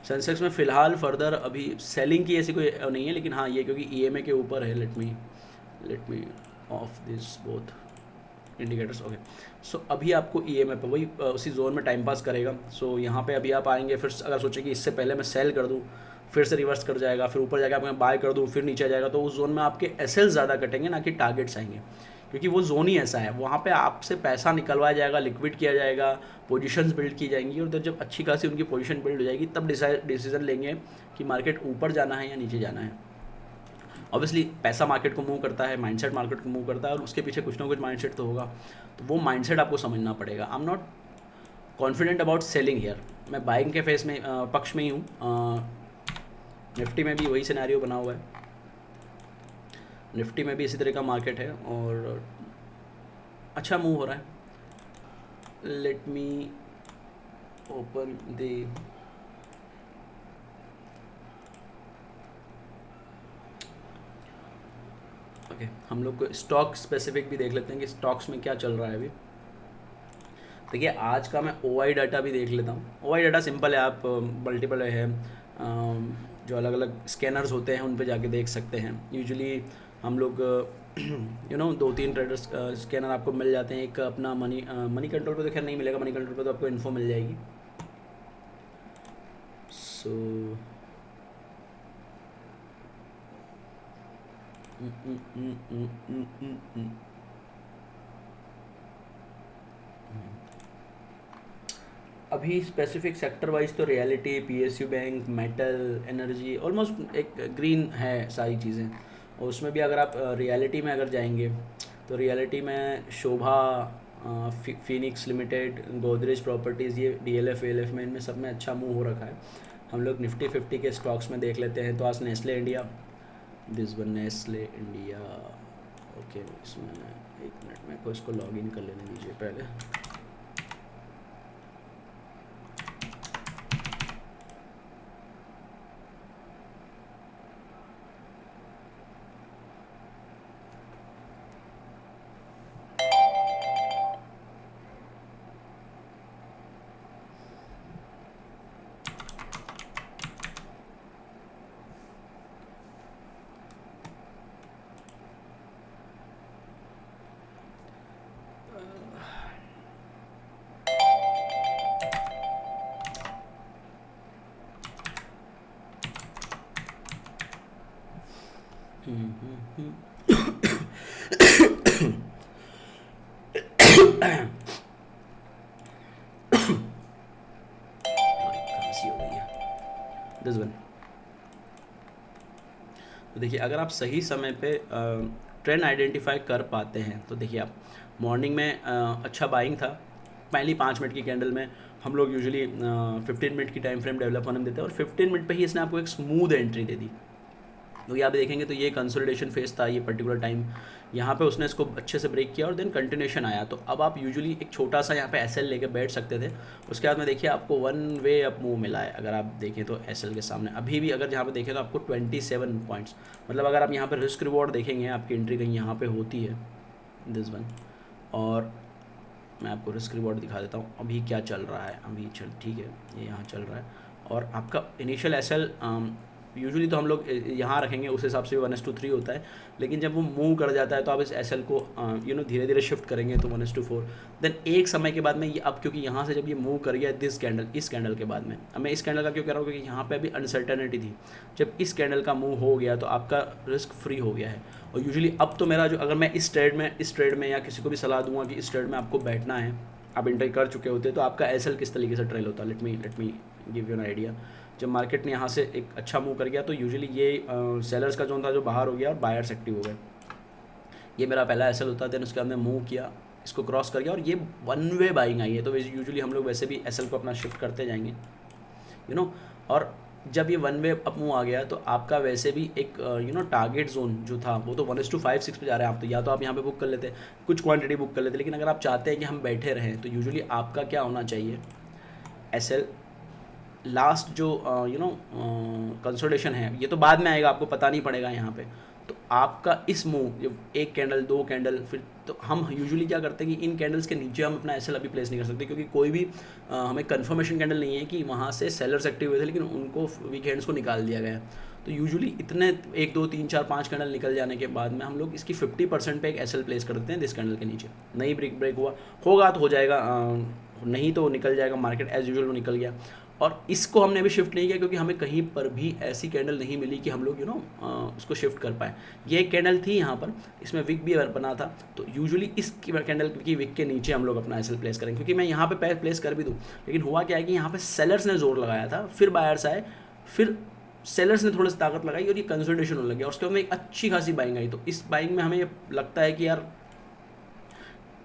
सेंसेक्स में फ़िलहाल फर्दर अभी सेलिंग की ऐसी कोई नहीं है, लेकिन हाँ ये क्योंकि ईएमए के ऊपर है, let me of this both indicators. Okay, so अभी आपको ईएमए पे वही उसी जोन में टाइम पास करेगा। सो यहाँ पे अभी आप आएंगे, फिर अगर सोचें कि इससे पहले मैं सेल कर दूँ, फिर से रिवर्स कर जाएगा, फिर ऊपर जाकर मैं बाय कर दूँ, फिर नीचे जाएगा, तो उस जोन में आपके एसएल ज़्यादा कटेंगे ना कि टारगेट्स आएंगे, क्योंकि वो जोन ही ऐसा है। वहाँ पे आपसे पैसा निकलवाया जाएगा, लिक्विड किया जाएगा, पोजीशंस बिल्ड की जाएंगी, और जब अच्छी खासी उनकी पोजीशन बिल्ड हो जाएगी तब डिसीजन लेंगे कि मार्केट ऊपर जाना है या नीचे जाना है। ऑब्वियसली पैसा मार्केट को मूव करता है, माइंडसेट मार्केट को मूव करता है, और उसके पीछे कुछ ना कुछ माइंडसेट तो होगा, तो वो माइंडसेट आपको समझना पड़ेगा। I am not confident about selling here, मैं बाइंग के फेस में पक्ष में ही हूँ। निफ्टी में भी वही सिनेरियो बना हुआ है, निफ्टी में भी इसी तरह का मार्केट है और अच्छा मूव हो रहा है। Let me open the okay, हम लोग को स्टॉक स्पेसिफिक भी देख लेते हैं कि स्टॉक्स में क्या चल रहा है अभी। देखिए आज का मैं ओआई डाटा भी देख लेता हूँ। ओआई डाटा सिंपल है, आप मल्टीपल है, जो अलग अलग स्कैनर्स होते हैं उन पे जाके देख सकते हैं। यूजुअली हम लोग 2-3 ट्रेडर्स स्कैनर आपको मिल जाते हैं। एक अपना मनी कंट्रोल पे तो खैर नहीं मिलेगा, मनी कंट्रोल पे तो आपको इन्फो मिल जाएगी। सो अभी स्पेसिफिक सेक्टर वाइज तो reality, PSU bank, metal, energy, almost एक ग्रीन है सारी चीज़ें। और उसमें भी अगर आप रियलिटी में अगर जाएंगे तो रियलिटी में शोभा, फिनिक्स लिमिटेड, गोदरेज प्रॉपर्टीज़, ये डीएलएफ वीएलएफ में, इनमें सब में अच्छा मूव हो रखा है। हम लोग निफ्टी 50 के स्टॉक्स में देख लेते हैं। तो आज Nestle India, this one Nestle India, okay इसमें 1 मिनट में को इसको लॉगिन कर लेने दीजिए पहले। This one. तो देखिए अगर आप सही समय पे ट्रेंड आइडेंटिफाई कर पाते हैं तो देखिए आप मॉर्निंग में अच्छा बाइंग था। पहली 5 मिनट की कैंडल में हम लोग यूजुअली 15 मिनट की टाइम फ्रेम डेवलप होने में देते हैं, और 15 मिनट पे ही इसने आपको एक स्मूथ एंट्री दे दी। तो ये आप देखेंगे तो ये कंसोलिडेशन फेज था, ये पर्टिकुलर टाइम यहाँ पे उसने इसको अच्छे से ब्रेक किया और देन कंटिन्यूशन आया। तो अब आप यूजुअली एक छोटा सा यहाँ पे एसएल लेके बैठ सकते थे। उसके बाद में देखिए आपको 1 वे अप मूव मिला है। अगर आप देखें तो एसएल के सामने अभी भी अगर यहाँ पे देखें तो आपको 27 पॉइंट्स, मतलब अगर आप यहाँ पर रिस्क रिवॉर्ड देखेंगे, आपकी एंट्री कहीं यहाँ पर होती है, दिस वन, और मैं आपको रिस्क रिवॉर्ड दिखा देता हूँ अभी क्या चल रहा है। अभी चल ठीक है, ये यहाँ चल रहा है, और आपका इनिशियल एसएल यूजुअली तो हम लोग यहाँ रखेंगे, उस हिसाब से 1:3 होता है, लेकिन जब वो मूव कर जाता है तो आप इस एसएल को धीरे धीरे शिफ्ट करेंगे तो 1:4। देन एक समय के बाद में ये अब क्योंकि यहाँ से जब ये मूव कर गया इस कैंडल के बाद में, अब मैं इस कैंडल का क्यों कह रहा हूँ क्योंकि यहाँ पे अभी अनसर्टेनिटी थी। जब इस कैंडल का मूव हो गया तो आपका रिस्क फ्री हो गया है। और यूजुअली अब तो मेरा जो, अगर मैं इस ट्रेड में या किसी को भी सलाह दूंगा कि इस ट्रेड में आपको बैठना है आप एंट्री कर चुके होते तो आपका एसएल किस तरीके से ट्रेल होता है। Let me give you an idea. जब मार्केट ने यहाँ से एक अच्छा मूव कर गया तो यूजुअली ये सेलर्स का जोन था जो बाहर हो गया और बायर्स एक्टिव हो गए। ये मेरा पहला एसएल होता है, देन उसके हमने मूव किया, इसको क्रॉस कर गया और ये वन वे बाइंग आई है। तो यूजुअली हम लोग वैसे भी एसएल को अपना शिफ्ट करते जाएंगे और जब ये वन वे अप मूव आ गया तो आपका वैसे भी एक टारगेट जोन जो था वो तो 1:5-6 पे जा रहे हैं आप, तो या तो आप यहाँ पे बुक कर लेते, कुछ क्वांटिटी बुक कर लेते, लेकिन अगर आप चाहते हैं कि हम बैठे रहें तो यूजुअली आपका क्या होना चाहिए, एसएल लास्ट जो कंसोलिडेशन है ये तो बाद में आएगा, आपको पता नहीं पड़ेगा यहाँ पे। तो आपका इस मूव एक कैंडल, दो कैंडल, फिर तो हम यूजुअली क्या करते हैं कि इन कैंडल्स के नीचे हम अपना एसएल अभी प्लेस नहीं कर सकते, क्योंकि कोई भी हमें कंफर्मेशन कैंडल नहीं है कि वहाँ से सेलर्स एक्टिव हुए थे लेकिन उनको वीकेंड्स को निकाल दिया गया। तो यूजुअली इतने 1 2 3 4 5 कैंडल निकल जाने के बाद में हम लोग इसकी 50% पे एक एसएल प्लेस कर देते हैं दिस कैंडल के नीचे। नहीं ब्रेक होगा तो हो जाएगा, नहीं तो निकल जाएगा, मार्केट एज यूजुअल वो निकल गया। और इसको हमने अभी शिफ्ट नहीं किया क्योंकि हमें कहीं पर भी ऐसी कैंडल नहीं मिली कि हम लोग उसको शिफ्ट कर पाए। ये एक कैंडल थी यहाँ पर, इसमें विक भी बना था, तो यूजुअली इस कैंडल की विक के नीचे हम लोग अपना एसएल प्लेस करेंगे, क्योंकि मैं यहाँ पे प्लेस कर भी दूँ। लेकिन हुआ क्या है कि यहाँ पे सेलर्स ने जोर लगाया था, फिर बायर्स आए, फिर सेलर्स ने थोड़ी सी ताकत लगाई और ये कंसोलिडेशन होने लग गया। उसके बाद में एक अच्छी खासी बाइंग आई। तो इस बाइंग में हमें लगता है कि यार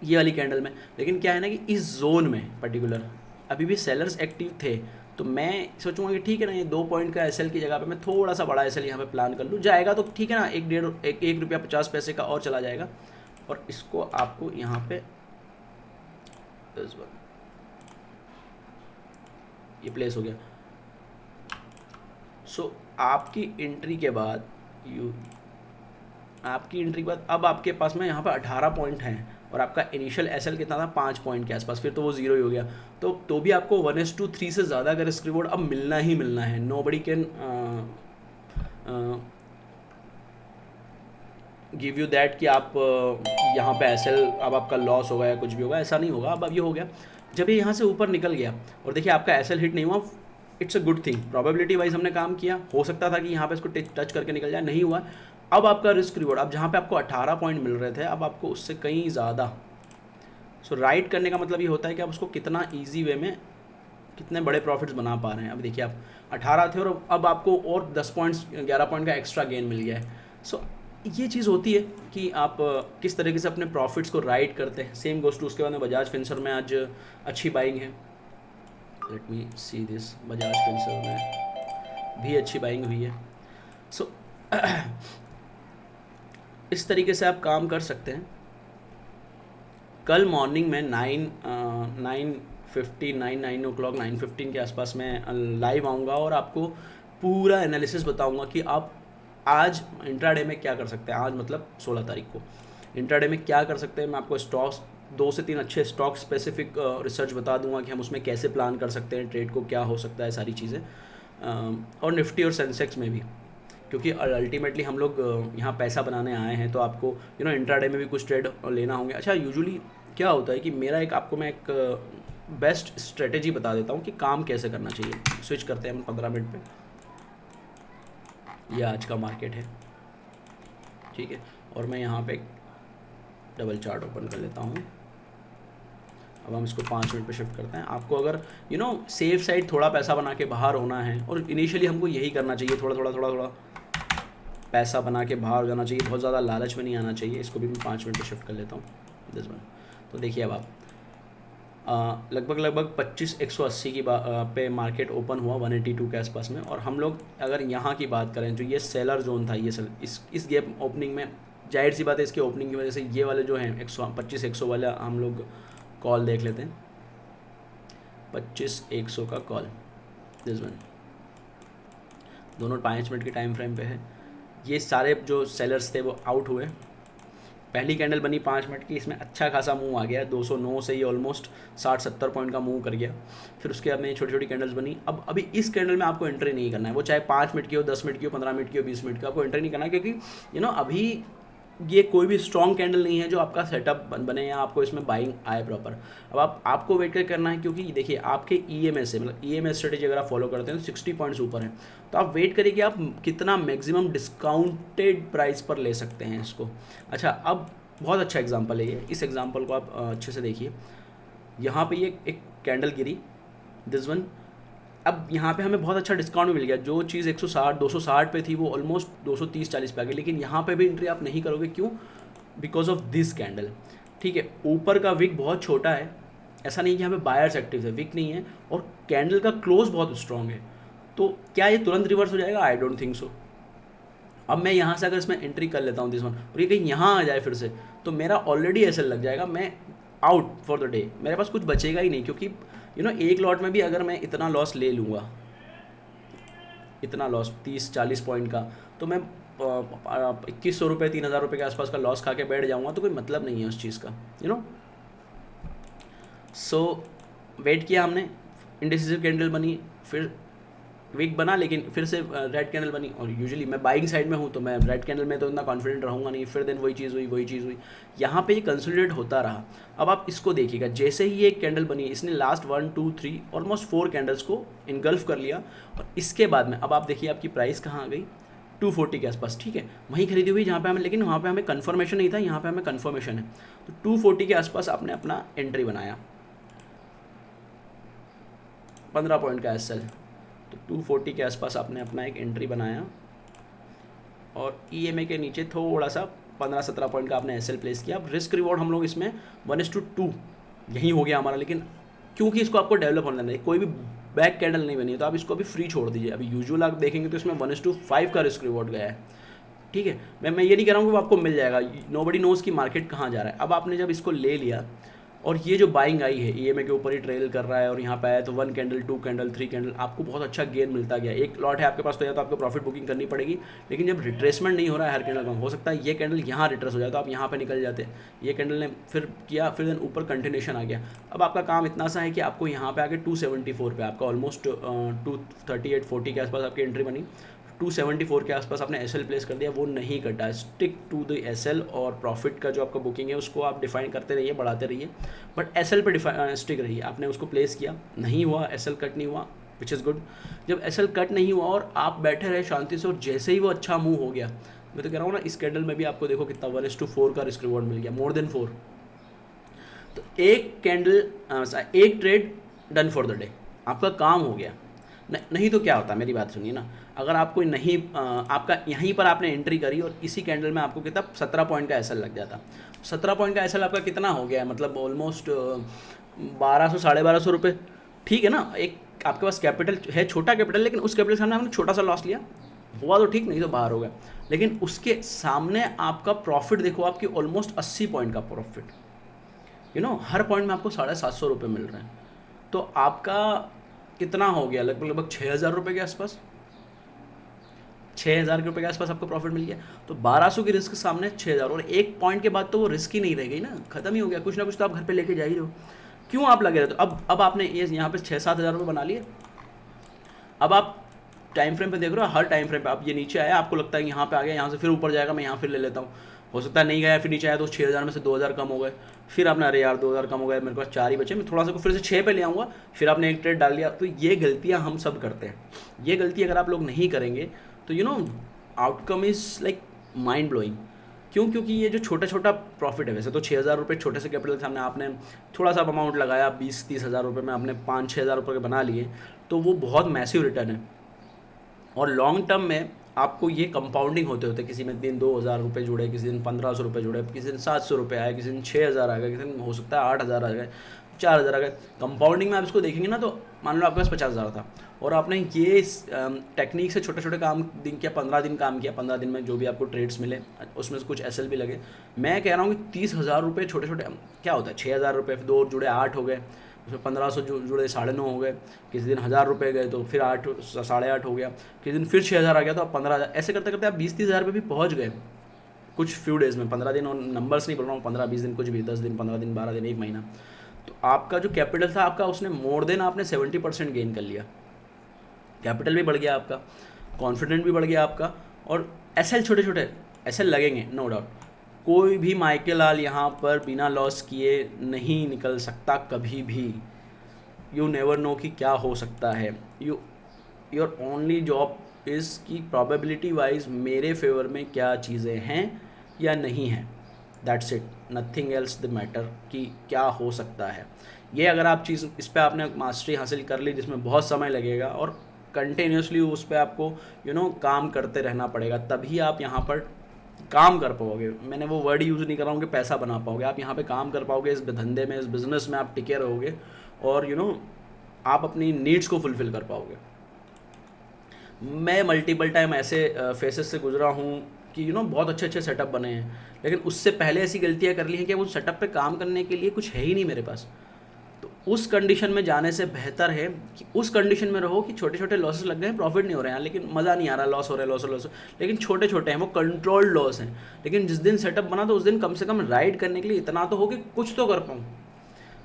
ये वाली कैंडल में, लेकिन क्या है ना कि इस जोन में पर्टिकुलर अभी भी सेलर्स एक्टिव थे, तो मैं सोचूंगा कि ठीक है ना, ये 2 पॉइंट का एसएल की जगह पे मैं थोड़ा सा बड़ा एसएल यहाँ पे प्लान कर लूँ, जाएगा तो ठीक है ना, 1 रुपया 50 पैसे का और चला जाएगा। और इसको आपको यहाँ पे ये प्लेस हो गया। सो आपकी एंट्री के बाद अब आपके पास में यहाँ पे 18 पॉइंट हैं और आपका इनिशियल एसएल कितना था, 5 पॉइंट के आसपास, फिर तो वो 0 ही हो गया। तो भी आपको 1:3 से ज़्यादा का रिस्क रिवॉर्ड अब मिलना ही मिलना है। Nobody can give you that कि आप यहाँ पे एसएल अब आपका लॉस होगा या कुछ भी होगा, ऐसा नहीं होगा। अब ये हो गया, जब ये यहाँ से ऊपर निकल गया और देखिए आपका एसएल हिट नहीं हुआ, it's a good thing. Probability wise हमने काम किया, हो सकता था कि यहाँ पे इसको टच करके निकल जाए, नहीं हुआ। अब आपका रिस्क रिवॉर्ड, अब जहाँ पे आपको 18 पॉइंट मिल रहे थे, अब आपको उससे कहीं ज़्यादा। सो राइट करने का मतलब ये होता है कि आप उसको कितना ईजी वे में कितने बड़े प्रॉफिट्स बना पा रहे हैं। अब देखिए आप 18 थे और अब आपको और 10 पॉइंट्स 11 पॉइंट का एक्स्ट्रा गेन मिल गया है। सो ये चीज़ होती है कि आप किस तरीके से अपने प्रॉफिट्स को राइट करते हैं। सेम गोस टू उसके बाद में बजाज फिंसर में आज अच्छी बाइंग है। Let me see this, Bajaj Finserv में भी अच्छी बाइंग हुई है। सो इस तरीके से आप काम कर सकते हैं। कल मॉर्निंग में 9:15 के आसपास मैं लाइव आऊँगा और आपको पूरा एनालिसिस बताऊँगा कि आप आज इंट्राडे में क्या कर सकते हैं। आज मतलब 16 तारीख को इंट्राडे में क्या कर सकते हैं। मैं आपको स्टॉक्स 2 से 3 अच्छे स्टॉक स्पेसिफिक रिसर्च बता दूंगा कि हम उसमें कैसे प्लान कर सकते हैं, ट्रेड को क्या हो सकता है, सारी चीज़ें। और निफ्टी और सेंसेक्स में भी, क्योंकि अल्टीमेटली हम लोग यहाँ पैसा बनाने आए हैं, तो आपको इंट्राडे में भी कुछ ट्रेड लेना होंगे। अच्छा, यूजुअली क्या होता है कि मेरा आपको मैं एक बेस्ट स्ट्रेटेजी बता देता हूँ कि काम कैसे करना चाहिए। स्विच करते हैं हम 15 मिनट पे। ये आज का मार्केट है, ठीक है, और मैं यहाँ पे डबल चार्ट ओपन कर लेता हूँ। अब हम इसको 5 मिनट पे शिफ्ट करते हैं। आपको अगर सेफ साइड थोड़ा पैसा बना के बाहर होना है, और इनिशियली हमको यही करना चाहिए, थोड़ा पैसा बना के बाहर हो जाना चाहिए, बहुत ज़्यादा लालच में नहीं आना चाहिए। इसको भी मैं 5 मिनट पे शिफ्ट कर लेता हूँ दिस वन। तो देखिए अब आप लगभग 25,180 की पे मार्केट ओपन हुआ 182 के आसपास में। और हम लोग अगर यहाँ की बात करें, जो ये सेलर जोन था, ये इस गैप ओपनिंग में, जाहिर सी बात है इसके ओपनिंग की वजह से ये वाले जो हैं 25,100 वाला हम लोग कॉल देख लेते हैं। 25,100 का कॉल दिस वन, दोनों 5 मिनट के टाइम फ्रेम पे है। ये सारे जो सेलर्स थे वो आउट हुए। पहली कैंडल बनी 5 मिनट की, इसमें अच्छा खासा मूव आ गया, 209 से ये ऑलमोस्ट 60-70 पॉइंट का मूव कर गया। फिर उसके बाद में छोटी छोटी कैंडल्स बनी। अब अभी इस कैंडल में आपको एंट्री नहीं करना है, वो चाहे 5 मिनट की हो, 10 मिनट की हो, 15 मिनट की हो, 20 मिनट की, आपको एंट्री नहीं करना है, क्योंकि अभी ये कोई भी स्ट्रॉन्ग कैंडल नहीं है जो आपका सेटअप बने या आपको इसमें बाइंग आए प्रॉपर। अब आपको वेट कर करना है, क्योंकि देखिए आपके EMS से, मतलब EMS स्ट्रेटेजी अगर आप फॉलो करते हैं तो 60 पॉइंट्स ऊपर है, तो आप वेट करिए कि आप कितना मैक्सिमम डिस्काउंटेड प्राइस पर ले सकते हैं इसको। अच्छा, अब बहुत अच्छा एग्जांपल है ये, इस एग्जांपल को आप अच्छे से देखिए। यहाँ पे ये एक कैंडल गिरी, दिस वन। अब यहाँ पे हमें बहुत अच्छा डिस्काउंट मिल गया, जो चीज़ 160 260 पे थी वो ऑलमोस्ट 230-40 पे आ गई, लेकिन यहाँ पे भी एंट्री आप नहीं करोगे, क्यों? Because of this candle. ठीक है, ऊपर का विक बहुत छोटा है, ऐसा नहीं कि यहाँ पे बायर्स एक्टिव है, विक नहीं है, और कैंडल का क्लोज बहुत स्ट्रॉन्ग है। तो क्या ये तुरंत रिवर्स हो जाएगा? I don't think so. अब मैं यहाँ से अगर इसमें एंट्री कर लेता हूँ दिस वन, और ये कहीं यहाँ आ जाए फिर से, तो मेरा ऑलरेडी ऐसा लग जाएगा, मैं आउट फॉर द डे, मेरे पास कुछ बचेगा ही नहीं। क्योंकि एक लॉट में भी अगर मैं इतना लॉस ले लूँगा, इतना लॉस 30-40 पॉइंट का, तो मैं 2100 रुपये 3000 रुपये के आसपास का लॉस खा के बैठ जाऊँगा, तो कोई मतलब नहीं है उस चीज़ का, सो वेट किया हमने, इंडिसिसिव कैंडल बनी, फिर वीक बना, लेकिन फिर से रेड कैंडल बनी, और यूजुअली मैं बाइंग साइड में हूँ तो मैं रेड कैंडल में तो इतना कॉन्फिडेंट रहूँगा नहीं। फिर देन वही चीज़ हुई, यहाँ पे ये कंसोलिडेट होता रहा। अब आप इसको देखिएगा, जैसे ही ये कैंडल बनी, इसने लास्ट 1 2 3 ऑलमोस्ट 4 कैंडल्स को इनगल्फ कर लिया, और इसके बाद में अब आप देखिए आपकी प्राइस कहाँ आ गई, 240 के आसपास। ठीक है, वहीं खरीदी हुई जहाँ पे हमें, लेकिन वहाँ पे हमें कन्फर्मेशन नहीं था, यहाँ पे हमें कन्फर्मेशन है। तो 240 के आसपास आपने अपना एंट्री बनाया, 15 पॉइंट का एसएल, तो 240 के आसपास आपने अपना एक एंट्री बनाया, और ईएमए के नीचे थोड़ा सा 15-17 पॉइंट का आपने एसएल प्लेस किया। अब रिस्क रिवॉर्ड हम लोग इसमें 1:2 यही हो गया हमारा, लेकिन क्योंकि इसको आपको डेवलप होने देना है, कोई भी बैक कैंडल नहीं बनी है, तो आप इसको अभी फ्री छोड़ दीजिए। अभी यूजुअल आप देखेंगे तो इसमें 1:5 का रिस्क रिवॉर्ड गया है। ठीक है, मैं ये नहीं कह रहा हूँ कि वो आपको मिल जाएगा, नोबडी नोज़ की मार्केट कहाँ जा रहा है। अब आपने जब इसको ले लिया, और ये जो बाइंग आई है ईएमए के ऊपर ही ट्रेल कर रहा है, और यहाँ पे आया तो 1 कैंडल 2 कैंडल 3 कैंडल, आपको बहुत अच्छा गेन मिलता गया। एक लॉट है आपके पास, तो या तो आपको प्रॉफिट बुकिंग करनी पड़ेगी, लेकिन जब रिट्रेसमेंट नहीं हो रहा है हर कैंडल का, हो सकता है ये कैंडल यहाँ रिट्रेस हो जाए तो आप यहाँ पे निकल जाते। ये कैंडल ने फिर किया, फिर देन ऊपर कंटिन्यूशन आ गया। अब आपका काम इतना सा है कि आपको यहाँ पे आके 274 पे आपका ऑलमोस्ट 238-40 के आसपास आपकी एंट्री बनी, 274 के आसपास आपने एसएल प्लेस कर दिया, वो नहीं कटा। स्टिक टू द एसएल, और प्रॉफिट का जो आपका बुकिंग है उसको आप डिफाइन करते रहिए, बढ़ाते रहिए, बट एसएल पे स्टिक रहिए। आपने उसको प्लेस किया, नहीं हुआ, एसएल कट नहीं हुआ, विच इज़ गुड। जब एसएल कट नहीं हुआ और आप बैठे रहे शांति से, और जैसे ही वो अच्छा मूव हो गया, मैं तो कह रहा हूँ ना, इस कैंडल में भी आपको देखो कितना 1:4 का रिस्क रिवॉर्ड मिल गया, मोर देन 4। तो एक कैंडल, एक trade done for the day, आपका काम हो गया। नहीं तो क्या होता, मेरी बात सुनिए ना, अगर आपको नहीं आपका यहीं पर आपने एंट्री करी, और इसी कैंडल में आपको कितना 17 पॉइंट का एसएल लग जाता। 17 पॉइंट का एसएल आपका कितना हो गया है, मतलब ऑलमोस्ट 1200-1250 रुपये। ठीक है ना, एक आपके पास कैपिटल है, छोटा कैपिटल, लेकिन उस कैपिटल के सामने हमने छोटा सा लॉस लिया, हुआ तो ठीक, नहीं तो बाहर हो गया। लेकिन उसके सामने आपका प्रॉफिट देखो, आपकी ऑलमोस्ट 80 पॉइंट का प्रॉफिट, हर पॉइंट में आपको 750 रुपये मिल रहे हैं। तो आपका कितना हो गया, लगभग 6000 रुपये के आसपास, 6000 रुपये के आसपास आपको प्रॉफिट मिल गया। तो 1200 की रिस्क सामने 6000, और एक पॉइंट के बाद तो वो रिस्क ही नहीं रह गई ना, खत्म ही हो गया। कुछ ना कुछ तो आप घर पे लेके जा ही रहे हो, क्यों आप लगे रहे? तो अब आपने ये यहाँ पे 6-7 हज़ार रुपये बना लिए। अब आप टाइम फ्रेम पे देख रहे हो, हर टाइम फ्रेम पे आप ये नीचे आया, आपको लगता है कि यहाँ पे आ गया, यहाँ से फिर ऊपर जाएगा, मैं यहाँ फिर ले लेता हूँ। हो सकता है नहीं गया, फिर नीचे आया तो 6000 में से 2000 कम हो गए, फिर आपने अरे यार 2000 कम हो गए, मेरे पास 4 ही बचे, मैं थोड़ा सा को फिर से 6 पे ले आऊँगा, फिर आपने एक ट्रेड डाल लिया। तो ये गलतियाँ हम सब करते हैं। ये गलती अगर आप लोग नहीं करेंगे तो outcome is like mind blowing. क्यों? क्योंकि ये जो छोटा छोटा प्रॉफिट है, वैसे तो 6000 रुपये छोटे से कैपिटल के सामने आपने थोड़ा सा अमाउंट लगाया, 20-30 हज़ार रुपये में आपने 5-6 हज़ार रुपये बना लिए, तो वो बहुत मैसिव रिटर्न है। और लॉन्ग टर्म में आपको ये कंपाउंडिंग होते होते, किसी में दिन 2000 रुपये जुड़े, किसी दिन 1500 रुपये जुड़े, किसी दिन 700 रुपये आए, किसी दिन 6000 आ गए, किसी दिन हो सकता है 8000 आ गए, 4000 आ गए। कंपाउंडिंग में आप इसको देखेंगे ना, तो मान लो आपके पास 50,000 था, और आपने ये टेक्निक से छोटे छोटे काम दिन किया, 15 दिन काम किया, 15 दिन में जो भी आपको ट्रेड्स मिले उसमें से कुछ एसएल भी लगे। मैं कह रहा हूँ कि 30,000 रुपये छोटे छोटे, क्या होता है, 6000 रुपये, 2 जुड़े 8 हो गए, उसमें 1500 जुड़े 9.5 हो गए, किसी दिन 1000 रुपये गए तो फिर 8 8.5 हो गया, किसी दिन फिर 6000 आ गया तो अब 15,000, ऐसे करते करते आप 20-30 हज़ार रुपये भी पहुँच गए कुछ फ्यू डेज़ में। 15 दिन, और नंबर्स नहीं बोल रहा हूँ, 15-20 दिन, कुछ भी 10 दिन, 15 दिन, 12 दिन, 1 महीना। तो आपका जो कैपिटल था आपका, उसने मोर देन आपने 70% गेन कर लिया। कैपिटल भी बढ़ गया आपका, कॉन्फिडेंट भी बढ़ गया आपका, और एसएल छोटे छोटे एसएल लगेंगे, नो डाउट। कोई भी माइकल लाल यहाँ पर बिना लॉस किए नहीं निकल सकता कभी भी। यू नेवर नो कि क्या हो सकता है। योर ओनली जॉब इज़ कि प्रोबेबिलिटी वाइज मेरे फेवर में क्या चीज़ें हैं या नहीं हैं, that's it, nothing else the matter कि क्या हो सकता है। ये अगर आप चीज़ इस पर आपने मास्टरी हासिल कर ली, जिसमें बहुत समय लगेगा और कंटिन्यूसली उस पर आपको काम करते रहना पड़ेगा, तभी आप यहाँ पर काम कर पाओगे। मैंने वो वर्ड यूज़ नहीं कर रहा हूँ कि पैसा बना पाओगे, आप यहाँ पे काम कर पाओगे, इस धंधे में, इस बिज़नेस में आप टिके रहोगे और आप अपनी नीड्स को फुलफ़िल कर पाओगे। मैं मल्टीपल टाइम ऐसे फेसेस से गुजरा हूँ कि बहुत अच्छे अच्छे सेटअप बने हैं, लेकिन उससे पहले ऐसी गलतियाँ कर ली हैं कि वो सेटअप पे काम करने के लिए कुछ है ही नहीं मेरे पास। तो उस कंडीशन में जाने से बेहतर है कि उस कंडीशन में रहो कि छोटे छोटे लॉसेस लग गए हैं, प्रॉफिट नहीं हो रहे हैं लेकिन मज़ा नहीं आ रहा, लॉस हो रहा है, लॉस, लेकिन छोटे छोटे हैं, वो कंट्रोल्ड लॉस हैं। लेकिन जिस दिन सेटअप बना तो उस दिन कम से कम राइड करने के लिए इतना तो हो कि कुछ तो कर पाऊँ।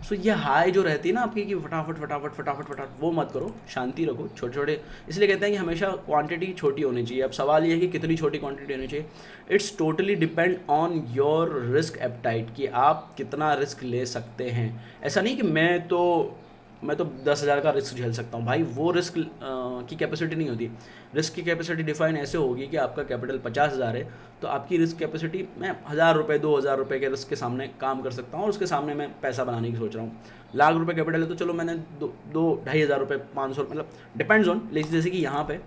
सो ये हाई जो रहती है ना आपकी कि फटाफट फटाफट फटाफट फटाफट, वो मत करो, शांति रखो, छोटे छोटे। इसलिए कहते हैं कि हमेशा क्वांटिटी छोटी होनी चाहिए। अब सवाल ये है कि कितनी छोटी क्वांटिटी होनी चाहिए। It's totally depend on your risk appetite कि आप कितना रिस्क ले सकते हैं। ऐसा नहीं कि मैं तो 10,000 का रिस्क झेल सकता हूँ भाई, वो रिस्क की कैपेसिटी नहीं होती। रिस्क की कैपेसिटी डिफाइन ऐसे होगी कि आपका कैपिटल 50,000 है तो आपकी रिस्क कैपेसिटी, मैं 1,000 रुपये 2,000 रुपये के रिस्क के सामने काम कर सकता हूँ और उसके सामने मैं पैसा बनाने की सोच रहा हूँ। लाख रुपये कैपिटल है तो चलो मैंने 2-2,500 रुपये 500, मतलब डिपेंड्स ऑन। लेकिन जैसे कि यहाँ पे